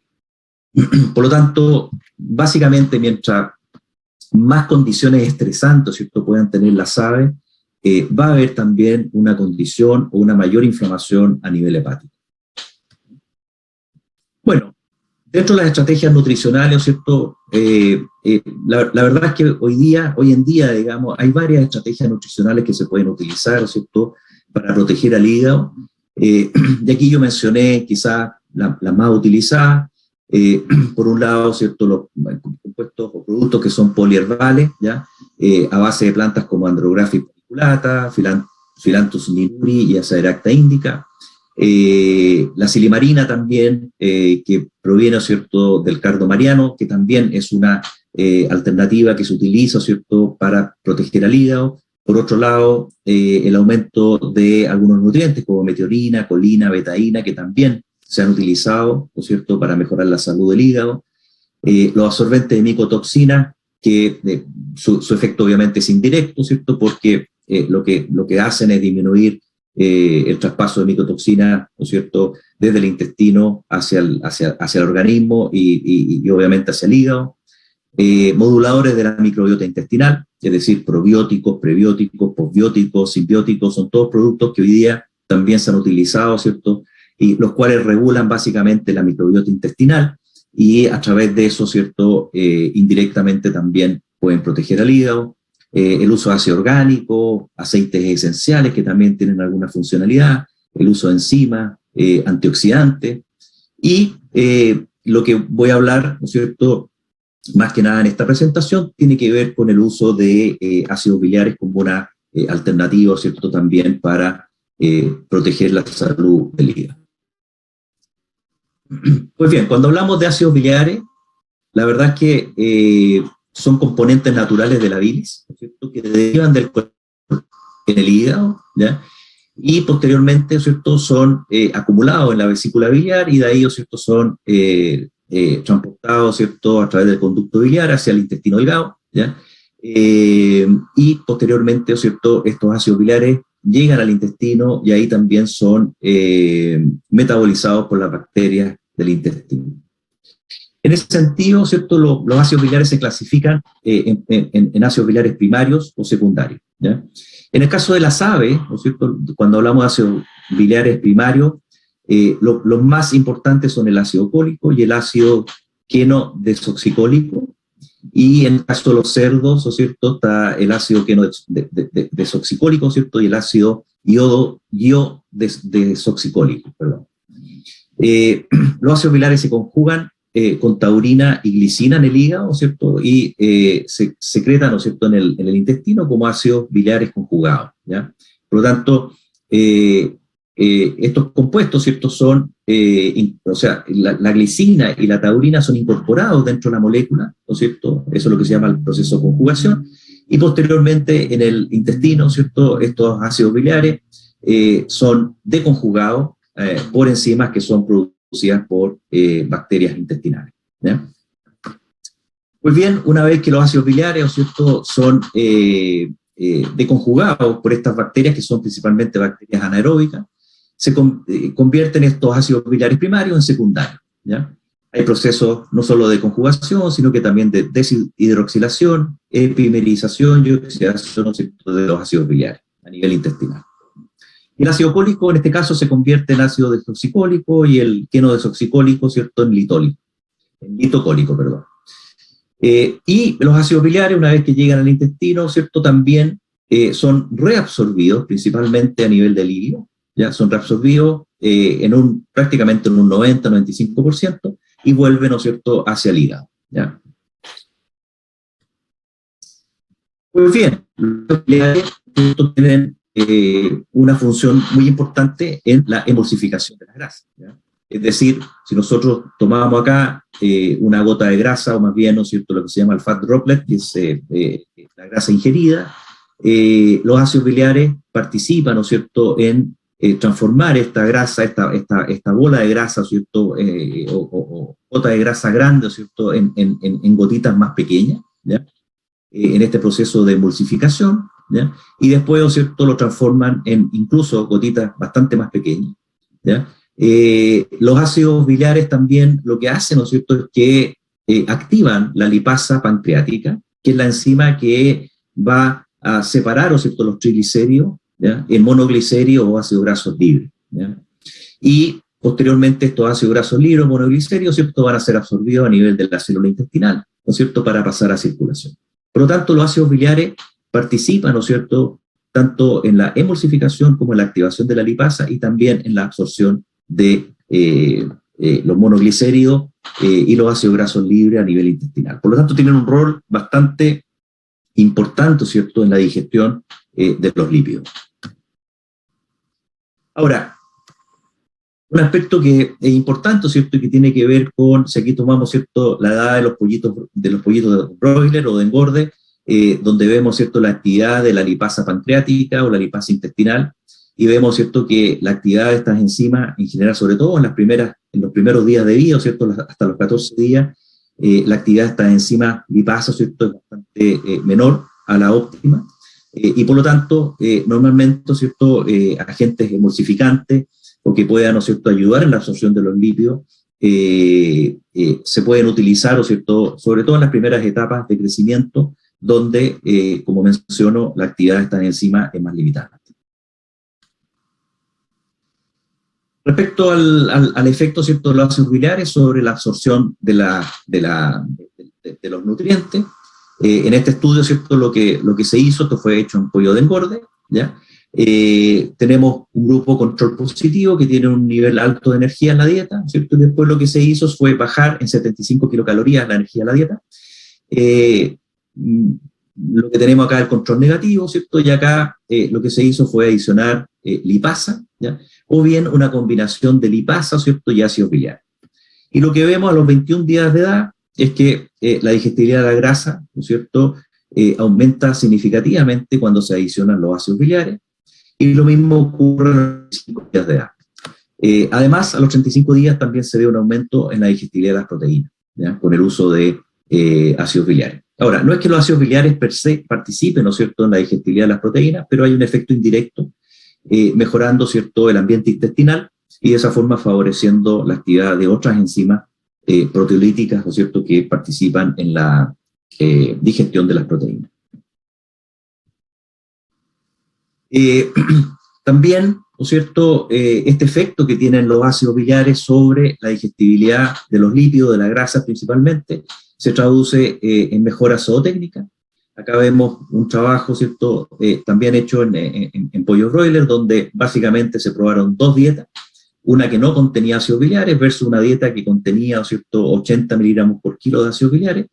Por lo tanto, básicamente, mientras más condiciones estresantes, ¿cierto?, puedan tener las aves, va a haber también una condición o una mayor inflamación a nivel hepático, Dentro de las estrategias nutricionales, ¿cierto? La verdad es que hoy en día, digamos, hay varias estrategias nutricionales que se pueden utilizar, ¿cierto? Para proteger al hígado. Y aquí yo mencioné quizás las más utilizadas. Por un lado, ¿cierto? Los compuestos o productos que son poliherbales, ¿ya? A base de plantas como Andrographis paniculata, Phyllanthus linuri y Azadirachta indica. La silimarina también, que proviene, ¿cierto?, del cardo mariano, que también es una alternativa que se utiliza, ¿cierto?, para proteger al hígado. Por otro lado, el aumento de algunos nutrientes como meteorina, colina, betaína, que también se han utilizado, ¿no es cierto?, para mejorar la salud del hígado. Los absorbentes de micotoxina, que su efecto obviamente es indirecto, ¿cierto?, porque lo que hacen es disminuir el traspaso de micotoxina, ¿no es cierto?, desde el intestino hacia el organismo y obviamente hacia el hígado. Moduladores de la microbiota intestinal, es decir, probióticos, prebióticos, posbióticos, simbióticos, son todos productos que hoy día también se han utilizado, ¿cierto?, y los cuales regulan básicamente la microbiota intestinal y a través de eso, ¿cierto?, indirectamente también pueden proteger al hígado. El uso de ácido orgánico, aceites esenciales que también tienen alguna funcionalidad, el uso de enzimas, antioxidantes, y lo que voy a hablar, ¿no es cierto?, más que nada en esta presentación, tiene que ver con el uso de ácidos biliares como una alternativa, ¿cierto?, también para proteger la salud del hígado. Pues bien, cuando hablamos de ácidos biliares, la verdad es que son componentes naturales de la bilis, ¿no es cierto?, que derivan del colesterol en el hígado, ¿ya? Y posteriormente, ¿cierto?, son acumulados en la vesícula biliar y de ahí, ¿cierto?, son transportados, ¿cierto?, a través del conducto biliar hacia el intestino delgado, ¿ya? Y posteriormente, ¿cierto?, estos ácidos biliares llegan al intestino y ahí también son metabolizados por las bacterias del intestino. En ese sentido, ¿cierto?, los ácidos biliares se clasifican en ácidos biliares primarios o secundarios, ¿ya? En el caso de las aves, ¿no es cierto?, cuando hablamos de ácidos biliares primarios, los más importantes son el ácido cólico y el ácido queno-desoxicólico, y en el caso de los cerdos, ¿no es cierto?, está el ácido queno-desoxicólico, ¿cierto?, y el ácido iodo-desoxicólico, perdón. Los ácidos biliares se conjugan con taurina y glicina en el hígado, ¿cierto?, y se secretan, ¿no es cierto?, en el intestino como ácidos biliares conjugados, ¿ya? Por lo tanto, estos compuestos, ¿cierto?, son, o sea, la glicina y la taurina son incorporados dentro de la molécula, ¿no es cierto?, eso es lo que se llama el proceso de conjugación, y posteriormente en el intestino, ¿cierto?, estos ácidos biliares son deconjugados por enzimas que son producidas por bacterias intestinales, ¿ya? Pues bien, una vez que los ácidos biliares, ¿cierto?, son deconjugados por estas bacterias, que son principalmente bacterias anaeróbicas, se convierten estos ácidos biliares primarios en secundarios, ¿ya? Hay procesos no solo de conjugación, sino que también de deshidroxilación, epimerización y oxidación, ¿no?, ¿cierto?, de los ácidos biliares a nivel intestinal. El ácido cólico, en este caso, se convierte en ácido desoxicólico y el queno-desoxicólico, ¿cierto?, en litocólico, perdón. Y los ácidos biliares, una vez que llegan al intestino, ¿cierto?, también son reabsorbidos, principalmente a nivel del hígado, ya son reabsorbidos prácticamente en un 90-95% y vuelven, ¿no es cierto?, hacia el hígado, ¿ya? Pues bien, los biliares tienen una función muy importante en la emulsificación de las grasas, ¿ya? Es decir, si nosotros tomamos acá una gota de grasa, o más bien, ¿no es cierto?, lo que se llama el fat droplet, que es la grasa ingerida, los ácidos biliares participan, ¿no es cierto?, en transformar esta grasa, esta bola de grasa, ¿cierto?, o gota de grasa grande, ¿cierto?, en gotitas más pequeñas, ¿ya?, en este proceso de emulsificación, ¿ya? Y después, ¿no es cierto?, lo transforman en incluso gotitas bastante más pequeñas, ¿ya? Los ácidos biliares también lo que hacen, ¿no es cierto?, es que activan la lipasa pancreática, que es la enzima que va a separar, ¿no es cierto?, los triglicéridos, ¿ya?, en monoglicéridos o ácidos grasos libres, ¿ya? Y posteriormente estos ácidos grasos libres, monoglicéridos, ¿cierto?, van a ser absorbidos a nivel de la célula intestinal, ¿no es cierto?, para pasar a circulación. Por lo tanto, los ácidos biliares participan, ¿no es cierto?, tanto en la emulsificación como en la activación de la lipasa y también en la absorción de los monoglicéridos y los ácidos grasos libres a nivel intestinal. Por lo tanto, tienen un rol bastante importante, ¿cierto?, en la digestión de los lípidos. Ahora, un aspecto que es importante, ¿cierto?, y que tiene que ver con, si aquí tomamos, ¿cierto?, la edad de los pollitos de broiler o de engorde, donde vemos, ¿cierto?, la actividad de la lipasa pancreática o la lipasa intestinal, y vemos, ¿cierto?, que la actividad de estas enzimas, en general, sobre todo en los primeros días de vida, ¿cierto?, hasta los 14 días, la actividad de estas enzimas lipasa, ¿cierto?, es bastante menor a la óptima, y por lo tanto, normalmente, ¿cierto?, agentes emulsificantes o que puedan, ¿no es cierto?, ayudar en la absorción de los lípidos, se pueden utilizar, ¿no es cierto?, sobre todo en las primeras etapas de crecimiento, donde, como menciono, la actividad de estas enzimas es más limitada. Respecto al efecto, ¿cierto?, de los ácidos biliares sobre la absorción de los nutrientes, en este estudio, ¿cierto?, lo que se hizo, esto fue hecho en pollo de engorde, ¿ya? Tenemos un grupo control positivo que tiene un nivel alto de energía en la dieta, ¿cierto? Y después lo que se hizo fue bajar en 75 kilocalorías la energía de la dieta. Lo que tenemos acá es el control negativo, ¿cierto? Y acá lo que se hizo fue adicionar lipasa, ¿ya? O bien una combinación de lipasa, ¿cierto?, y ácidos biliares. Y lo que vemos a los 21 días de edad es que la digestibilidad de la grasa, ¿no es cierto?, aumenta significativamente cuando se adicionan los ácidos biliares, y lo mismo ocurre a los 35 días de edad. Además, a los 35 días también se ve un aumento en la digestibilidad de las proteínas, ¿ya?, con el uso de ácidos biliares. Ahora, no es que los ácidos biliares per se participen, ¿no es cierto?, en la digestibilidad de las proteínas, pero hay un efecto indirecto, mejorando, ¿cierto?, el ambiente intestinal y de esa forma favoreciendo la actividad de otras enzimas proteolíticas, ¿no es cierto?, que participan en la digestión de las proteínas. También, ¿no es cierto?, este efecto que tienen los ácidos biliares sobre la digestibilidad de los lípidos, de la grasa principalmente, se traduce en mejoras zootécnicas. Acá vemos un trabajo, ¿cierto?, también hecho en pollo broiler, donde básicamente se probaron dos dietas, una que no contenía ácidos biliares versus una dieta que contenía, ¿cierto?, 80 miligramos por kilo de ácidos biliares,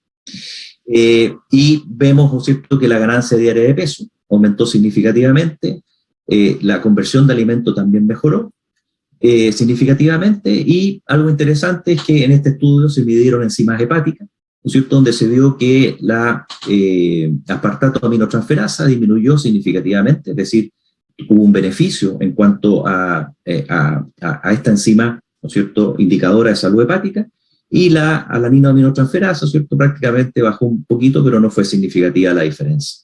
y vemos, ¿no es cierto?, que la ganancia diaria de peso aumentó significativamente, la conversión de alimento también mejoró significativamente, y algo interesante es que en este estudio se midieron enzimas hepáticas, ¿no es cierto?, donde se vio que la aspartato aminotransferasa disminuyó significativamente, es decir, hubo un beneficio en cuanto a esta enzima, ¿no es cierto?, indicadora de salud hepática, y la alanina aminotransferasa, ¿cierto?, prácticamente bajó un poquito, pero no fue significativa la diferencia.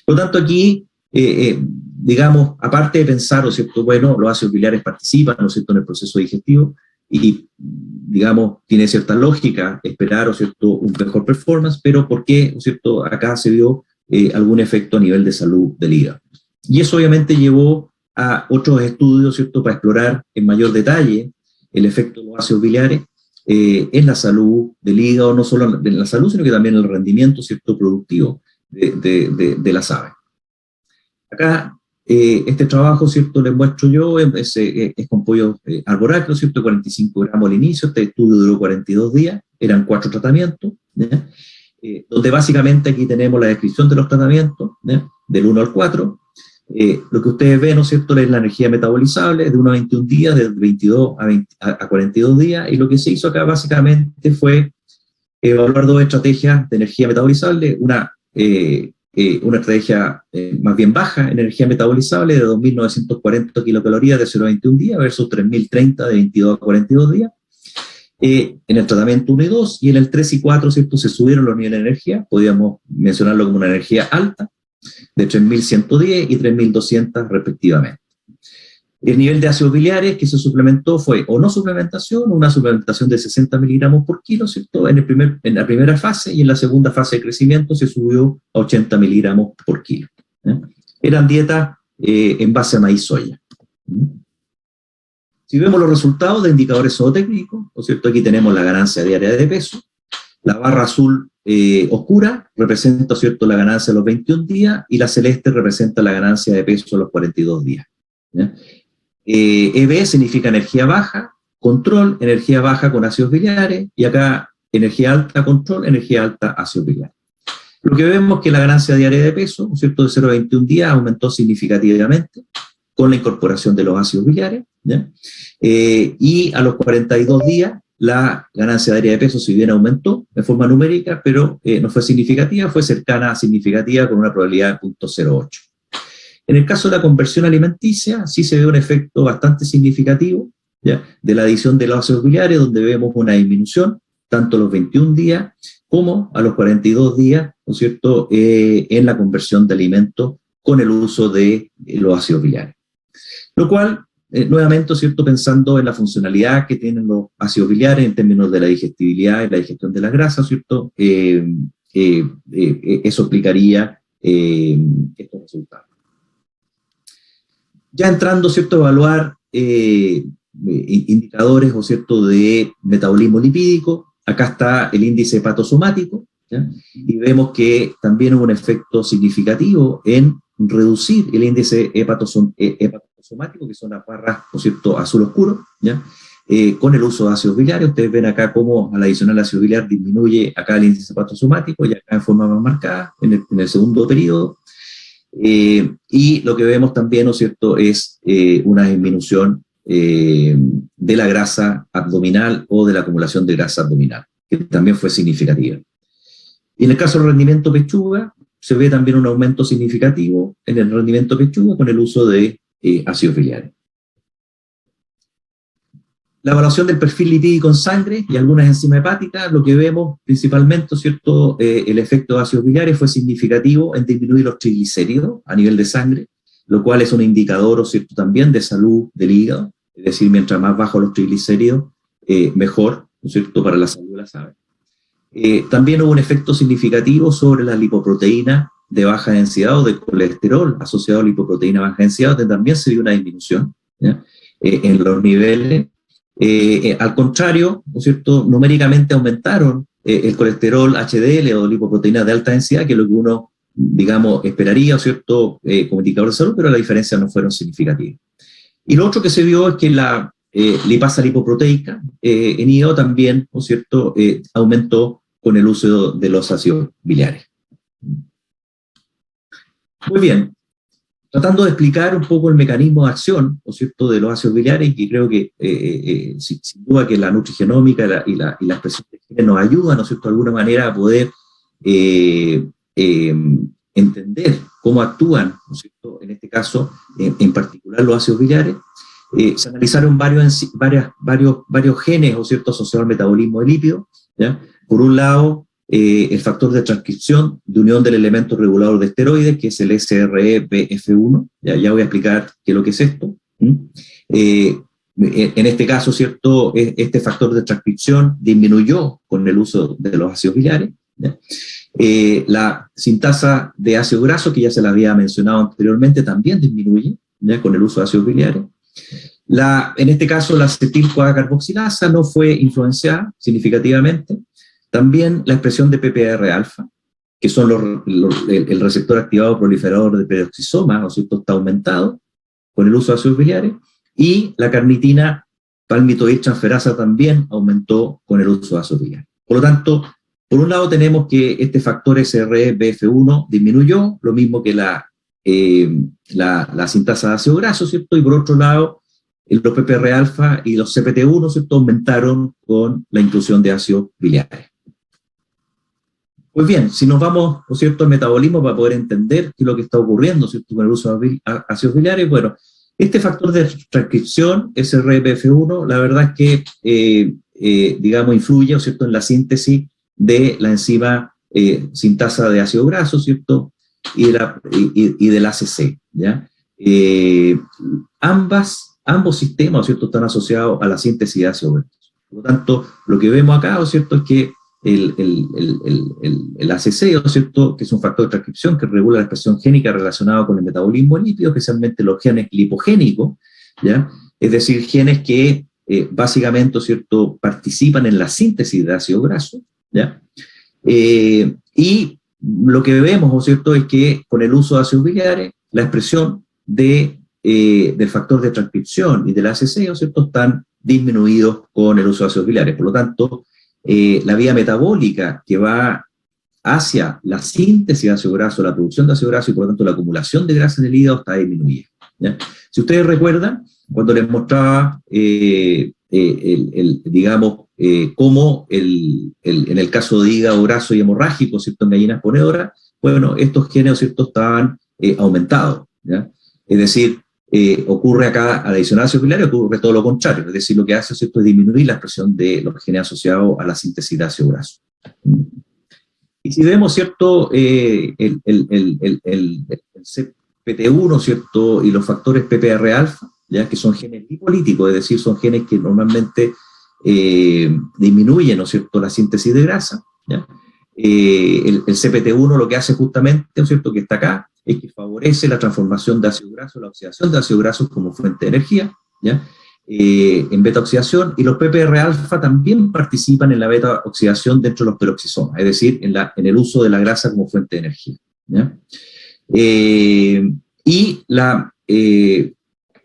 Por lo tanto, aquí, digamos, aparte de pensar, ¿no es cierto?, bueno, los ácidos biliares participan, ¿no es cierto?, en el proceso digestivo, y, digamos, tiene cierta lógica esperar, ¿no es cierto?, un mejor performance, pero ¿por qué, ¿no es cierto?, acá se vio algún efecto a nivel de salud del hígado? Y eso obviamente llevó a otros estudios, ¿cierto?, para explorar en mayor detalle el efecto de los ácidos biliares en la salud del hígado, no solo en la salud, sino que también en el rendimiento, ¿cierto?, productivo de las aves. Acá, este trabajo, ¿cierto?, les muestro yo, es con pollo arboráceo, ¿cierto?, 45 gramos al inicio. Este estudio duró 42 días, eran 4 tratamientos, donde básicamente aquí tenemos la descripción de los tratamientos, del 1 al 4. Lo que ustedes ven, ¿no es cierto?, es la energía metabolizable de 1 a 21 días, de 22 a 42 días, y lo que se hizo acá básicamente fue evaluar dos estrategias de energía metabolizable, una estrategia más bien baja en energía metabolizable de 2.940 kilocalorías de 0 a 21 días versus 3.030 de 22 a 42 días. En el tratamiento 1 y 2, y en el 3 y 4, ¿cierto?, se subieron los niveles de energía, podríamos mencionarlo como una energía alta, de 3.110 y 3.200 respectivamente. El nivel de ácidos biliares que se suplementó fue o no suplementación, una suplementación de 60 miligramos por kilo, ¿cierto?, en la primera fase, y en la segunda fase de crecimiento se subió a 80 miligramos por kilo. Eran dietas en base a maíz soya. Si vemos los resultados de indicadores zootécnicos, ¿no es cierto? Aquí tenemos la ganancia diaria de peso. La barra azul oscura representa, ¿cierto?, la ganancia a los 21 días y la celeste representa la ganancia de peso a los 42 días. ¿Ya? EB significa energía baja, control, energía baja con ácidos biliares, y acá energía alta, control, energía alta, ácidos biliares. Lo que vemos es que la ganancia diaria de peso, ¿no es cierto?, de 0 a 21 días aumentó significativamente con la incorporación de los ácidos biliares, ¿ya? Y a los 42 días la ganancia diaria de peso, si bien aumentó de forma numérica, pero no fue significativa, fue cercana a significativa con una probabilidad de 0.08. En el caso de la conversión alimenticia, sí se ve un efecto bastante significativo, ¿ya?, de la adición de los ácidos biliares, donde vemos una disminución, tanto a los 21 días como a los 42 días, ¿no es cierto?, en la conversión de alimentos con el uso de los ácidos biliares. Lo cual, nuevamente, ¿cierto?, pensando en la funcionalidad que tienen los ácidos biliares en términos de la digestibilidad y la digestión de la grasa, ¿cierto?, eso explicaría estos resultados. Ya entrando, ¿cierto?, a evaluar indicadores, ¿o cierto?, de metabolismo lipídico, acá está el índice hepatosomático, ¿ya? Y vemos que también hubo un efecto significativo en reducir el índice hepatosomático, que son las barras, ¿no es cierto?, azul oscuro, ¿ya?, con el uso de ácidos biliares. Ustedes ven acá cómo al adicionar el ácido biliar disminuye acá el índice hepatosomático, y acá en forma más marcada, en el segundo periodo. Y lo que vemos también, ¿no es cierto?, es una disminución de la grasa abdominal o de la acumulación de grasa abdominal, que también fue significativa. Y en el caso del rendimiento pechuga, se ve también un aumento significativo en el rendimiento pechuga con el uso de ácidos biliares. La evaluación del perfil lipídico en sangre y algunas enzimas hepáticas, lo que vemos principalmente, ¿cierto?, el efecto de ácidos biliares fue significativo en disminuir los triglicéridos a nivel de sangre, lo cual es un indicador, ¿cierto?, también de salud del hígado, es decir, mientras más bajos los triglicéridos, mejor, ¿no es cierto?, para la salud de las aves. También hubo un efecto significativo sobre la lipoproteína de baja densidad o de colesterol asociado a lipoproteína de baja densidad, donde también se vio una disminución, ¿ya?, en los niveles. Al contrario, ¿no es cierto?, numéricamente aumentaron el colesterol HDL o lipoproteínas de alta densidad, que es lo que uno, digamos, esperaría, ¿cierto?, como indicador de salud, pero las diferencias no fueron significativas. Y lo otro que se vio es que la lipasa lipoproteica en hígado también, ¿no es cierto?, aumentó con el uso de los ácidos biliares. Muy bien, tratando de explicar un poco el mecanismo de acción, ¿no es cierto?, de los ácidos biliares, y creo que sin duda que la nutrigenómica y la expresión de genes nos ayuda, ¿no es cierto?, de alguna manera a poder entender cómo actúan, ¿no es cierto?, en este caso, en particular los ácidos biliares. Se analizaron varios genes, ¿no es cierto?, asociados al metabolismo de lípidos, ¿ya? Por un lado, el factor de transcripción de unión del elemento regulador de esteroides, que es el SREBF1, ya voy a explicar qué es lo que es esto. En este caso, ¿cierto?, este factor de transcripción disminuyó con el uso de los ácidos biliares, ¿ya? La sintasa de ácido graso, que ya se la había mencionado anteriormente, también disminuye, ¿ya?, con el uso de ácidos biliares. En este caso, la acetil-CoA-carboxilasa no fue influenciada significativamente. También la expresión de PPAR-alfa, que son el receptor activado proliferador de peroxisoma, ¿no es cierto?, está aumentado con el uso de ácidos biliares, y la carnitina palmitoil-transferasa también aumentó con el uso de ácidos biliares. Por lo tanto, por un lado tenemos que este factor SRBF1 disminuyó, lo mismo que la sintasa de ácido graso, ¿cierto?, y por otro lado, los PPR-alfa y los CPT1, ¿cierto?, aumentaron con la inclusión de ácidos biliares. Pues bien, si nos vamos, ¿no es cierto?, al metabolismo para poder entender qué es lo que está ocurriendo, ¿cierto?, con el uso de ácidos biliares, bueno, este factor de transcripción, SRBF1, la verdad es que, digamos, influye, ¿no es cierto?, en la síntesis de la enzima sintasa de ácido graso, ¿cierto?, y del ACC, ¿ya? Ambos sistemas, ¿no es cierto?, están asociados a la síntesis de ácido graso. Por lo tanto, lo que vemos acá, ¿no es cierto?, es que el ACC, ¿no es cierto?, que es un factor de transcripción que regula la expresión génica relacionada con el metabolismo lípido, especialmente los genes lipogénicos, ¿ya? es decir, genes que básicamente, ¿cierto?, participan en la síntesis de ácido graso, ¿ya? Y lo que vemos, ¿cierto?, es que con el uso de ácidos biliares, la expresión del factor de transcripción y del ACC, ¿cierto?, están disminuidos con el uso de ácidos biliares. Por lo tanto, la vía metabólica que va hacia la síntesis de ácido graso, la producción de ácido graso y por lo tanto la acumulación de grasa en el hígado está disminuida, ¿ya? Si ustedes recuerdan, cuando les mostraba, digamos, cómo en el caso de hígado graso y hemorrágico, ¿cierto?, en gallinas ponedoras, bueno, estos genes, ¿cierto?, estaban aumentados, ¿ya? Es decir, ocurre acá, adicional a ácido biliario, ocurre todo lo contrario, es decir, lo que hace, ¿cierto?, es disminuir la expresión de los genes asociados a la síntesis de ácido graso. Y si vemos, ¿cierto?, el CPT1, ¿cierto?, y los factores PPR-alfa, ¿ya?, que son genes lipolíticos, es decir, son genes que normalmente disminuyen, ¿no es cierto?, la síntesis de grasa, ¿ya? El CPT1 lo que hace justamente, ¿no es cierto?, que está acá, es que favorece la transformación de ácido graso, la oxidación de ácido graso como fuente de energía, ¿ya?, en beta-oxidación, y los PPR-alfa también participan en la beta-oxidación dentro de los peroxisomas, es decir, en el uso de la grasa como fuente de energía, ¿ya?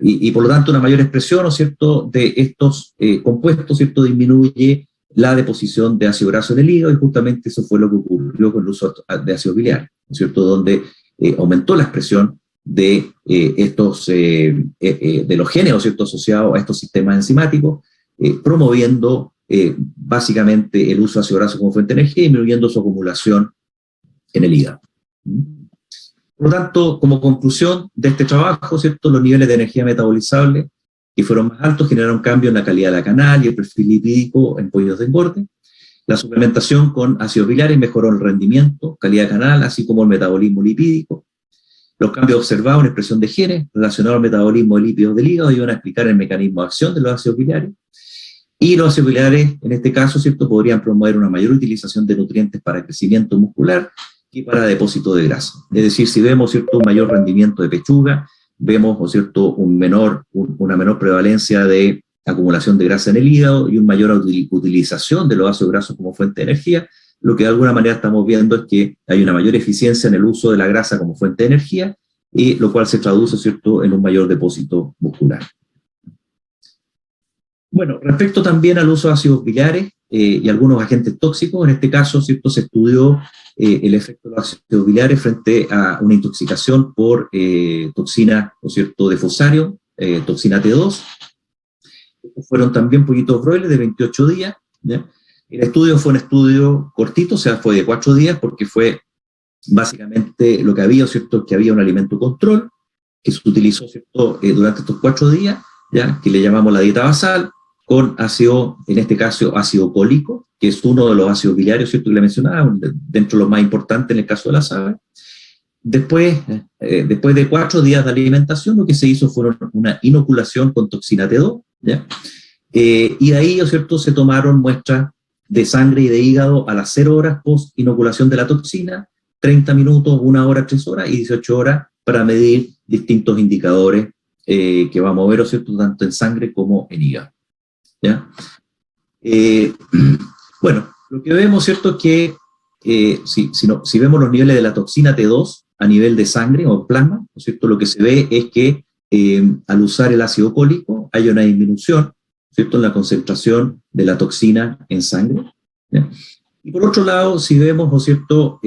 Y por lo tanto una mayor expresión, ¿no es cierto?, de estos compuestos, ¿cierto?, disminuye la deposición de ácido graso en el hígado, y justamente eso fue lo que ocurrió con el uso de ácido biliar, ¿no es cierto?, donde aumentó la expresión de de los genes, ¿no es cierto?, asociados a estos sistemas enzimáticos, promoviendo básicamente el uso de ácido graso como fuente de energía y disminuyendo su acumulación en el hígado. Por lo tanto, como conclusión de este trabajo, ¿cierto?, los niveles de energía metabolizable que fueron más altos generaron cambio en la calidad de la canal y el perfil lipídico en pollos de engorde. La suplementación con ácidos biliares mejoró el rendimiento, calidad de canal, así como el metabolismo lipídico. Los cambios observados en expresión de genes relacionados al metabolismo de lípidos del hígado ayudan a explicar el mecanismo de acción de los ácidos biliares. Y los ácidos biliares, en este caso, ¿cierto?, podrían promover una mayor utilización de nutrientes para crecimiento muscular y para depósito de grasa. Es decir, si vemos, ¿cierto?, un mayor rendimiento de pechuga, vemos, ¿no es cierto?, una menor prevalencia de acumulación de grasa en el hígado y una mayor utilización de los ácidos grasos como fuente de energía. Lo que de alguna manera estamos viendo es que hay una mayor eficiencia en el uso de la grasa como fuente de energía, y lo cual se traduce, ¿cierto?, en un mayor depósito muscular. Bueno, respecto también al uso de ácidos biliares y algunos agentes tóxicos, en este caso, ¿cierto?, se estudió el efecto de los ácidos biliares frente a una intoxicación por toxina, ¿no es cierto?, de fusarium, toxina T2. Estos fueron también pollitos broilers de 28 días, ¿ya? El estudio fue un estudio cortito, o sea, fue de 4 días, porque fue básicamente lo que había, ¿cierto?, que había un alimento control que se utilizó, ¿cierto?, durante estos 4 días, ¿ya?, que le llamamos la dieta basal, con ácido, en este caso ácido cólico, que es uno de los ácidos biliares, ¿cierto?, que le mencionaba, dentro de los más importantes en el caso de las aves. Después de 4 días de alimentación, lo que se hizo fue una inoculación con toxina T2, ¿ya? Y de ahí, ¿no es cierto?, se tomaron muestras de sangre y de hígado a las 0 horas post inoculación de la toxina, 30 minutos, 1 hora, 3 horas y 18 horas para medir distintos indicadores que vamos a ver, ¿no es cierto?, tanto en sangre como en hígado, ¿ya? Bueno, lo que vemos, ¿cierto?, es que si vemos los niveles de la toxina T2 a nivel de sangre o plasma, ¿no es cierto?, lo que se ve es que al usar el ácido cólico hay una disminución, ¿cierto?, en la concentración de la toxina en sangre, ¿ya? Y por otro lado, si vemos, ¿no es cierto?,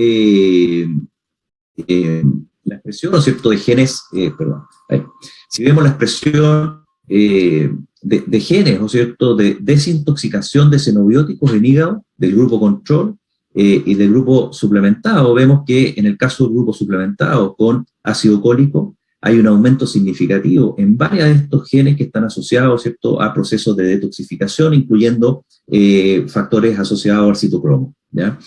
la expresión, ¿no es cierto?, de genes, si vemos la expresión de genes, ¿no es cierto?, de desintoxicación de xenobióticos en hígado del grupo control y del grupo suplementado, vemos que en el caso del grupo suplementado con ácido cólico hay un aumento significativo en varios de estos genes que están asociados, ¿cierto?, a procesos de detoxificación, incluyendo factores asociados al citocromo, ¿ya?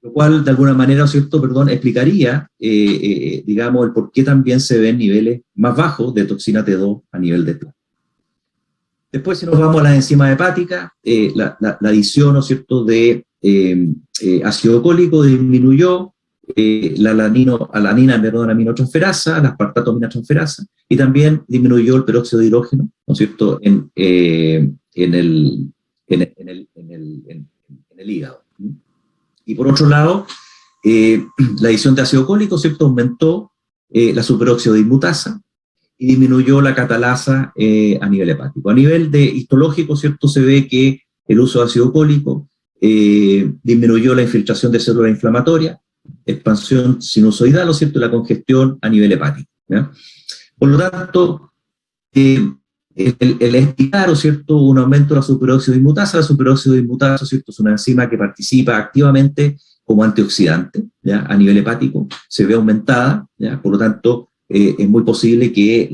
Lo cual, de alguna manera, ¿cierto?, explicaría, digamos, el por qué también se ven niveles más bajos de toxina T2 a nivel de plasma. Después, si nos vamos a las enzimas hepáticas, la adición, ¿no es cierto?, de ácido cólico disminuyó la aminotransferasa, la aspartato aminotransferasa, y también disminuyó el peróxido de hidrógeno, ¿no es cierto?, en el hígado. Y por otro lado, la adición de ácido cólico, ¿cierto?, aumentó la superóxido de dismutasa y disminuyó la catalasa a nivel hepático. A nivel de histológico, ¿cierto?, se ve que el uso de ácido cólico disminuyó la infiltración de células inflamatorias, expansión sinusoidal, ¿no es cierto?, y la congestión a nivel hepático, ¿ya? Por lo tanto, el explicar, ¿no es cierto?, un aumento de la superóxido de dismutasa. La superóxido de dismutasa, ¿cierto?, es una enzima que participa activamente como antioxidante, ¿ya?, a nivel hepático, se ve aumentada, ¿ya? Por lo tanto, es muy posible que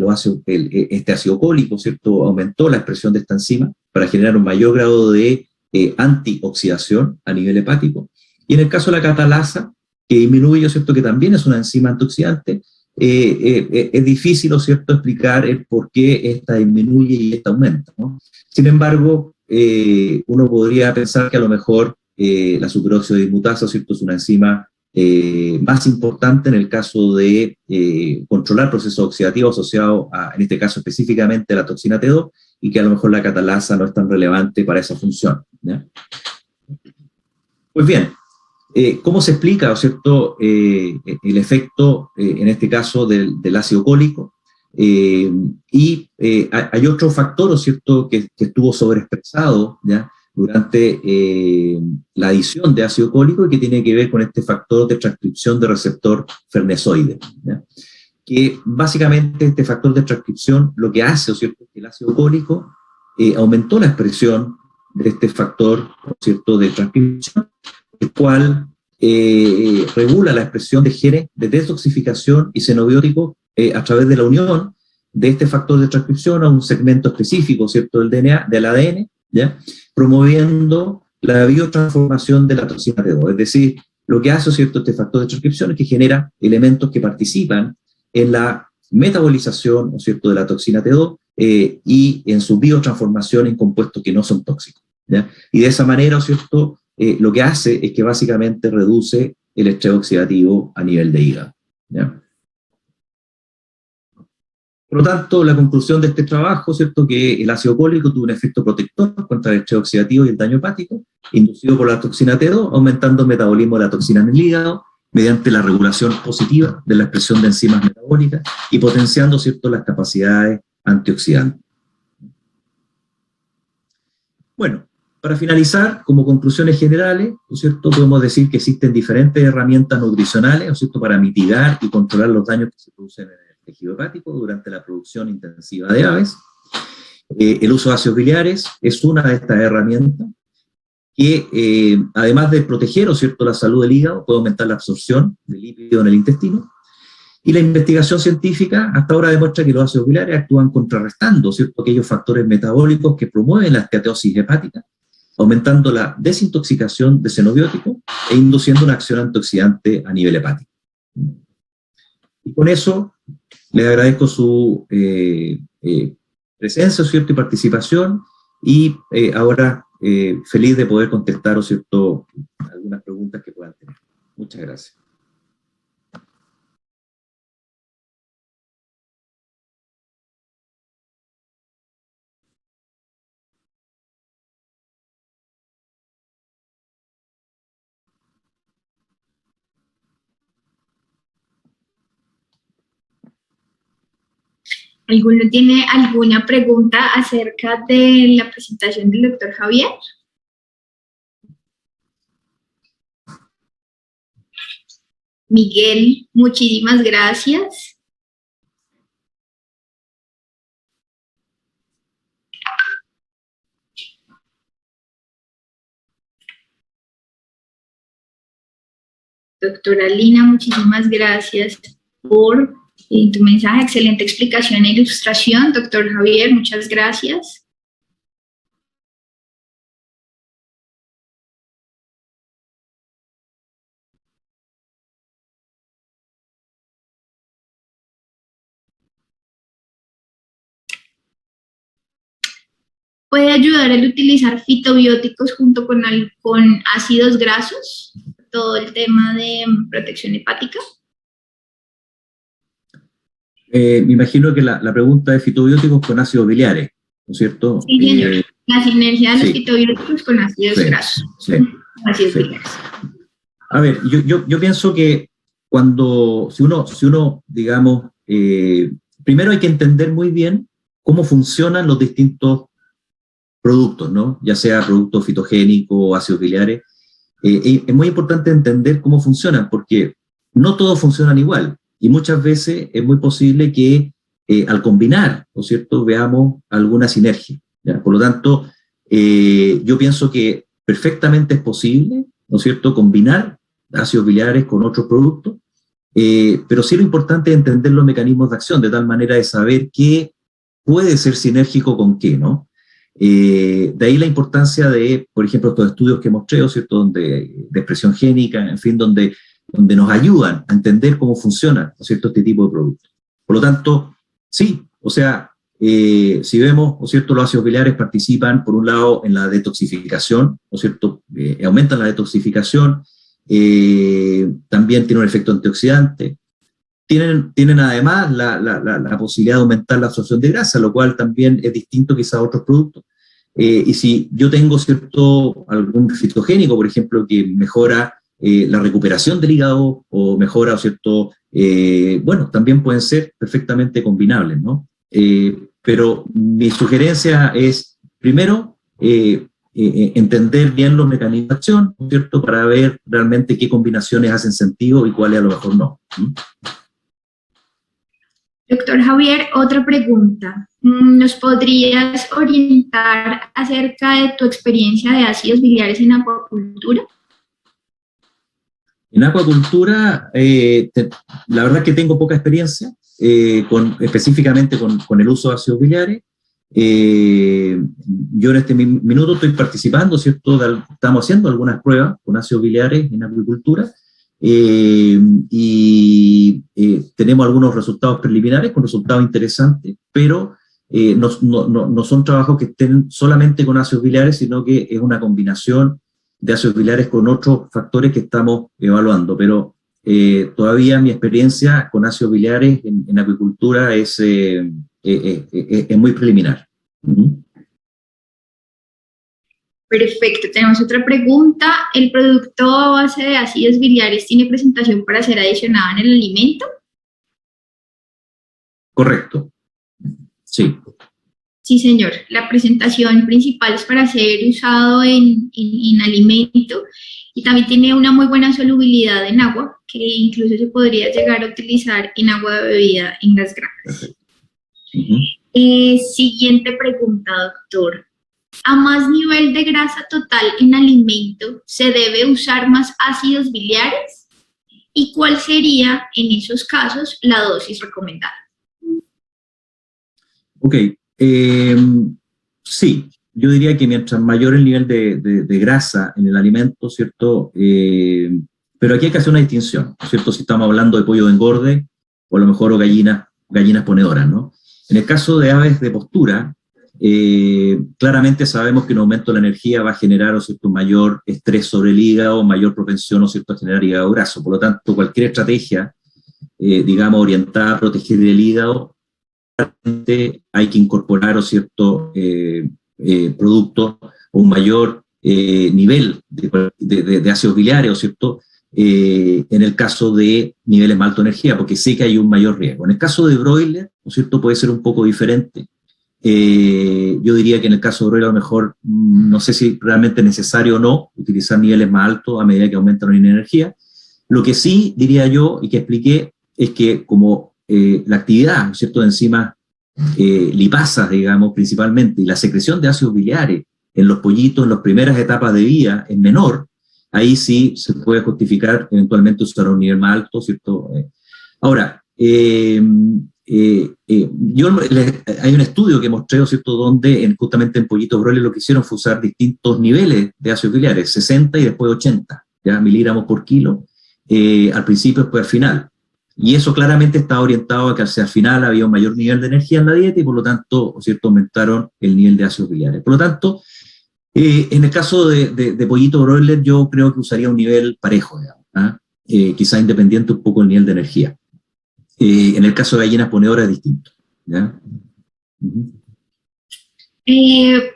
este ácido cólico, ¿cierto?, aumentó la expresión de esta enzima para generar un mayor grado de antioxidación a nivel hepático. Y en el caso de la catalasa, que disminuye, ¿cierto?, que también es una enzima antioxidante, es difícil, ¿no es cierto?, explicar el por qué esta disminuye y esta aumenta, ¿no? Sin embargo, uno podría pensar que a lo mejor la superóxido de dismutasa, ¿cierto?, es una enzima más importante en el caso de controlar procesos oxidativos asociados a, en este caso específicamente, a la toxina T2, y que a lo mejor la catalasa no es tan relevante para esa función, ¿ya? Pues bien, ¿cómo se explica, ¿no es cierto?, el efecto, en este caso, del ácido cólico? Hay otro factor, ¿no es cierto?, que estuvo sobreexpresado, ¿ya?, durante la adición de ácido cólico, y que tiene que ver con este factor de transcripción de receptor fernesoide, ¿ya?, que básicamente este factor de transcripción lo que hace, ¿no es cierto?, es que el ácido cólico aumentó la expresión de este factor, ¿no es cierto?, de transcripción, el cual regula la expresión de genes de detoxificación y xenobiótico a través de la unión de este factor de transcripción a un segmento específico, ¿cierto?, del DNA, del ADN, ¿ya?, promoviendo la biotransformación de la toxina T2. Es decir, lo que hace, ¿cierto?, este factor de transcripción es que genera elementos que participan en la metabolización, ¿no es cierto?, de la toxina T2 y en su biotransformación en compuestos que no son tóxicos, ¿ya? Y de esa manera, ¿no es cierto?, lo que hace es que básicamente reduce el estrés oxidativo a nivel de hígado, ¿ya? Por lo tanto, la conclusión de este trabajo, ¿cierto?, que el ácido cólico tuvo un efecto protector contra el estrés oxidativo y el daño hepático, inducido por la toxina T2, aumentando el metabolismo de la toxina en el hígado, mediante la regulación positiva de la expresión de enzimas metabólicas y potenciando, ¿cierto?, las capacidades antioxidantes. Bueno, para finalizar, como conclusiones generales, ¿no es cierto?, podemos decir que existen diferentes herramientas nutricionales, ¿no es cierto?, para mitigar y controlar los daños que se producen en el tejido hepático durante la producción intensiva de aves. El uso de ácidos biliares es una de estas herramientas que, además de proteger, ¿no es cierto?, la salud del hígado, puede aumentar la absorción de lípidos en el intestino. Y la investigación científica hasta ahora demuestra que los ácidos biliares actúan contrarrestando, ¿cierto?, aquellos factores metabólicos que promueven la esteatosis hepática, aumentando la desintoxicación de xenobióticos e induciendo una acción antioxidante a nivel hepático. Y con eso les agradezco su presencia, ¿cierto?, y participación, y ahora feliz de poder contestar, ¿cierto?, algunas preguntas que puedan tener. Muchas gracias. ¿Alguno tiene alguna pregunta acerca de la presentación del doctor Javier? Miguel, muchísimas gracias. Doctora Lina, muchísimas gracias por tu mensaje, excelente explicación e ilustración. Doctor Javier, muchas gracias. ¿Puede ayudar el utilizar fitobióticos junto con ácidos grasos? todo el tema de protección hepática? Me imagino que la pregunta es fitobióticos con ácidos biliares, ¿no es cierto? Sí, señor. La sinergia de los sí. fitobióticos con ácidos grasos. Sí, Ácidos sí. biliares. A ver, yo pienso que si uno digamos, primero hay que entender muy bien cómo funcionan los distintos productos, ¿no? Ya sea productos fitogénicos o ácidos biliares. Es muy importante entender cómo funcionan, porque no todos funcionan igual, y muchas veces es muy posible que al combinar, ¿no es cierto?, veamos alguna sinergia, ¿ya? Por lo tanto, yo pienso que perfectamente es posible, ¿no es cierto?, combinar ácidos biliares con otros productos, pero sí lo importante es entender los mecanismos de acción, de tal manera de saber qué puede ser sinérgico con qué, ¿no? De ahí la importancia de, por ejemplo, estos estudios que mostré, ¿cierto?, de expresión génica, en fin, donde nos ayudan a entender cómo funciona, ¿no es cierto?, este tipo de productos. Por lo tanto, sí, o sea, si vemos, ¿no es cierto?, los ácidos biliares participan, por un lado, en la detoxificación, ¿no es cierto?, aumentan la detoxificación, también tienen un efecto antioxidante, tienen además la posibilidad de aumentar la absorción de grasa, lo cual también es distinto quizá a otros productos. Y si yo tengo algún fitogénico, por ejemplo, que mejora la recuperación del hígado o mejora, ¿cierto? Bueno, también pueden ser perfectamente combinables, ¿no? Pero mi sugerencia es, primero, entender bien los mecanismos de acción, ¿cierto?, para ver realmente qué combinaciones hacen sentido y cuáles a lo mejor no. Doctor Javier, otra pregunta. ¿Nos podrías orientar acerca de tu experiencia de ácidos biliares en acuacultura? En acuacultura, la verdad es que tengo poca experiencia, específicamente con el uso de ácidos biliares. Yo en este minuto estoy participando, ¿cierto? Estamos haciendo algunas pruebas con ácidos biliares en acuicultura, y tenemos algunos resultados preliminares con resultados interesantes, pero no son trabajos que estén solamente con ácidos biliares, sino que es una combinación de ácidos biliares con otros factores que estamos evaluando, pero todavía mi experiencia con ácidos biliares en acuicultura es muy preliminar. Perfecto, tenemos otra pregunta. ¿El producto a base de ácidos biliares tiene presentación para ser adicionado en el alimento? Correcto, sí. Sí, señor. La presentación principal es para ser usado en alimento y también tiene una muy buena solubilidad en agua, que incluso se podría llegar a utilizar en agua de bebida en las granjas. Siguiente pregunta, doctor. ¿A más nivel de grasa total en alimento se debe usar más ácidos biliares? ¿Y cuál sería, en esos casos, la dosis recomendada? Ok. Sí, yo diría que mientras mayor el nivel de grasa en el alimento, ¿cierto? Pero aquí hay que hacer una distinción, ¿cierto? Si estamos hablando de pollo de engorde o a lo mejor gallinas ponedoras, ¿no? En el caso de aves de postura, claramente sabemos que un aumento de la energía va a generar, ¿no es cierto?, mayor estrés sobre el hígado, mayor propensión, ¿no es cierto?, a generar hígado graso. Por lo tanto, cualquier estrategia, digamos, orientada a proteger el hígado, hay que incorporar, ¿no es cierto?, productos o un mayor nivel de ácidos biliares, ¿no es cierto?, en el caso de niveles más altos de energía, porque sé que hay un mayor riesgo. En el caso de broiler, ¿no es cierto?, puede ser un poco diferente. Yo diría que en el caso de broiler a lo mejor no sé si realmente es necesario o no utilizar niveles más altos a medida que aumentan la energía. Lo que sí diría yo y que expliqué es que como la actividad, ¿no es cierto?, de enzimas lipasas, digamos, principalmente, y la secreción de ácidos biliares en los pollitos en las primeras etapas de vida es menor, ahí sí se puede justificar eventualmente usar un nivel más alto, ¿cierto? Ahora, hay un estudio que mostré, ¿cierto?, donde justamente en pollitos broiler lo que hicieron fue usar distintos niveles de ácidos biliares, 60 y después 80 ¿ya? Miligramos por kilo, al principio y después al final. Y eso claramente está orientado a que hacia el final había un mayor nivel de energía en la dieta y por lo tanto, ¿cierto?, aumentaron el nivel de ácidos biliares. Por lo tanto, En el caso de pollito broiler, yo creo que usaría un nivel parejo, digamos, quizá independiente un poco del nivel de energía. En el caso de gallinas ponedoras es distinto, ¿ya?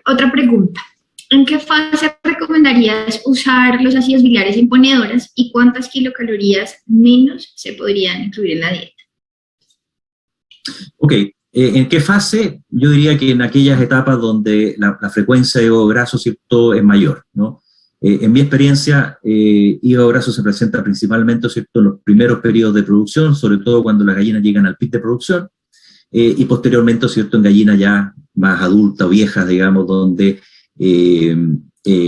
Otra pregunta. ¿En qué fase recomendarías usar los ácidos biliares en ponedoras y cuántas kilocalorías menos se podrían incluir en la dieta? Ok, ¿en qué fase? Yo diría que en aquellas etapas donde la frecuencia de hígado graso, ¿cierto?, es mayor, ¿no? En mi experiencia, hígado graso se presenta principalmente, ¿cierto?, en los primeros periodos de producción, sobre todo cuando las gallinas llegan al pic de producción, y posteriormente, ¿cierto?, en gallinas ya más adultas o viejas, digamos, donde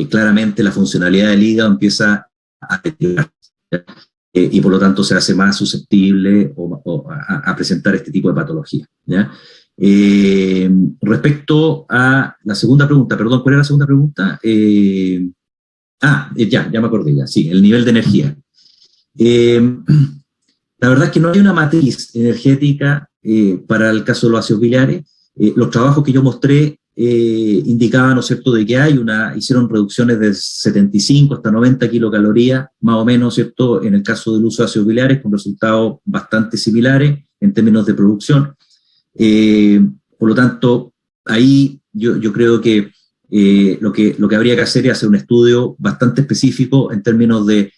claramente la funcionalidad del hígado empieza a deteriorarse, y por lo tanto se hace más susceptible a presentar este tipo de patología, ¿ya? Respecto a la segunda pregunta, perdón, ¿cuál era la segunda pregunta? Ya me acordé ya, sí, el nivel de energía. La verdad es que no hay una matriz energética para el caso de los ácidos biliares. Los trabajos que yo mostré indicaban, ¿no es cierto?, de que hicieron reducciones de 75 hasta 90 kilocalorías, más o menos, ¿cierto?, en el caso del uso de ácidos biliares, con resultados bastante similares en términos de producción. Por lo tanto, ahí yo creo que lo que habría que hacer es hacer un estudio bastante específico en términos de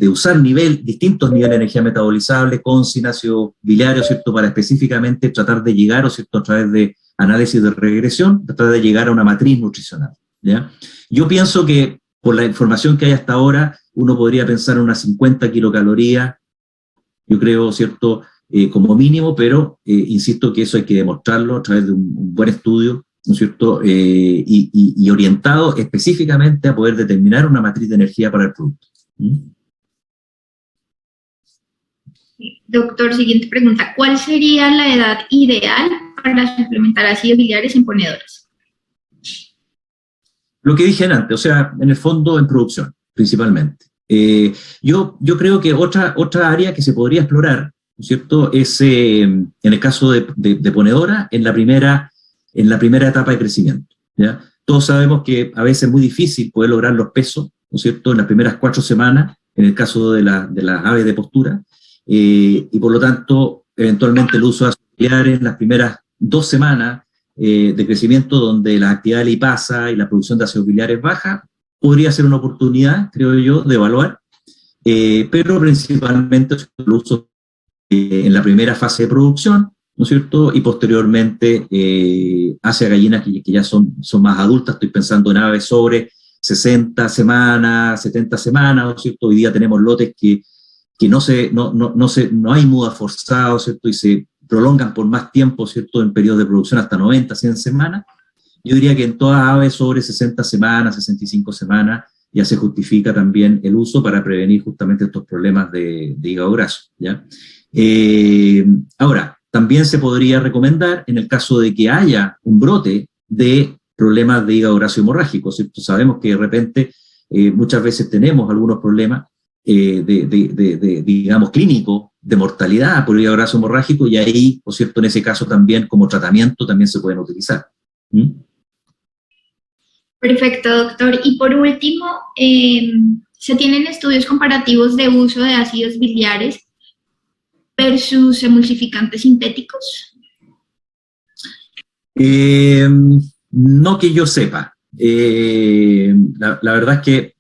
usar distintos niveles de energía metabolizable con sin ácido biliario, ¿cierto?, para específicamente tratar de llegar, ¿cierto?, a través de análisis de regresión, tratar de llegar a una matriz nutricional, ¿ya? Yo pienso que por la información que hay hasta ahora, uno podría pensar en unas 50 kilocalorías, yo creo, ¿cierto?, como mínimo, pero insisto que eso hay que demostrarlo a través de un buen estudio, ¿no es cierto?, y orientado específicamente a poder determinar una matriz de energía para el producto. Doctor, siguiente pregunta. ¿Cuál sería la edad ideal para suplementar ácidos biliares en ponedoras? Lo que dije antes, o sea, en el fondo en producción, principalmente. Yo creo que otra área que se podría explorar, ¿no es cierto?, es en el caso de ponedora, en la primera etapa de crecimiento, ¿ya? Todos sabemos que a veces es muy difícil poder lograr los pesos, ¿no es cierto?, en las primeras 4 semanas, en el caso de las aves de postura, y por lo tanto, eventualmente el uso de ácidos biliares en las primeras 2 semanas de crecimiento, donde la actividad de lipasa y la producción de ácidos biliares baja, podría ser una oportunidad, creo yo, de evaluar, pero principalmente el uso en la primera fase de producción, ¿no es cierto?, y posteriormente hacia gallinas que ya son más adultas. Estoy pensando en aves sobre 60 semanas, 70 semanas, ¿no es cierto? Hoy día tenemos lotes que no hay muda forzado, ¿cierto?, y se prolongan por más tiempo, ¿cierto?, en periodos de producción hasta 90, 100 semanas. Yo diría que en todas aves sobre 60 semanas, 65 semanas, ya se justifica también el uso para prevenir justamente estos problemas de hígado graso, ¿ya? Ahora, también se podría recomendar en el caso de que haya un brote de problemas de hígado graso hemorrágico, ¿cierto? Sabemos que de repente muchas veces tenemos algunos problemas digamos, clínicos de mortalidad por hígado graso hemorrágico, y ahí, por cierto, en ese caso también como tratamiento también se pueden utilizar. Perfecto, doctor. Y por último, ¿se tienen estudios comparativos de uso de ácidos biliares versus emulsificantes sintéticos? No que yo sepa. La verdad es que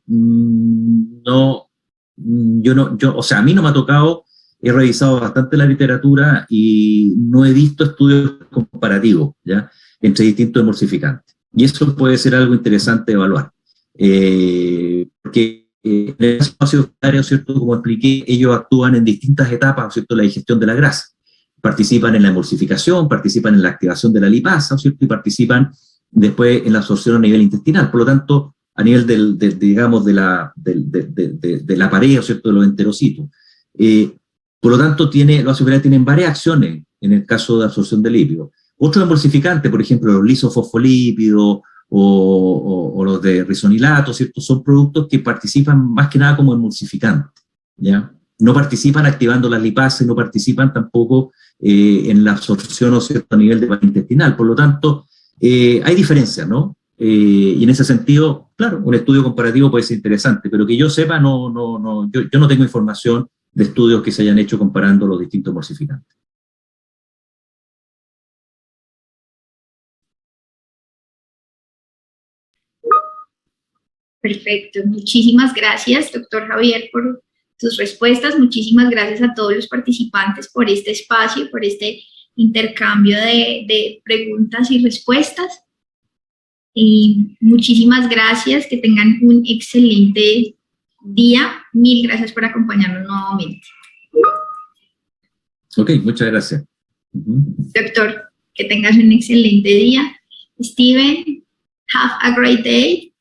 o sea, a mí no me ha tocado, he revisado bastante la literatura y no he visto estudios comparativos, ¿ya?, entre distintos emulsificantes. Y eso puede ser algo interesante de evaluar. Porque en el caso de ácidos biliares, ¿cierto?, como expliqué, ellos actúan en distintas etapas, ¿cierto?, de la digestión de la grasa. Participan en la emulsificación, participan en la activación de la lipasa, ¿cierto?, y participan después en la absorción a nivel intestinal. Por lo tanto, a nivel digamos, de la pared, ¿cierto?, de los enterocitos. Por lo tanto, los ácidos biliares tienen varias acciones en el caso de absorción de lípidos. Otros emulsificantes, por ejemplo, los lisofosfolípidos o los de risonilato, ¿cierto?, son productos que participan más que nada como emulsificantes, ¿ya? No participan activando las lipasas y no participan tampoco en la absorción, ¿no es cierto?, a nivel de pared intestinal. Por lo tanto, hay diferencias, ¿no? Y en ese sentido, claro, un estudio comparativo puede ser interesante, pero que yo sepa, yo no tengo información de estudios que se hayan hecho comparando los distintos emulsificantes. Perfecto, muchísimas gracias, doctor Javier, por sus respuestas. Muchísimas gracias a todos los participantes por este espacio, por este intercambio de preguntas y respuestas. Y muchísimas gracias, que tengan un excelente día. Mil gracias por acompañarnos nuevamente. Ok, muchas gracias. Doctor, que tengas un excelente día. Steven, have a great day.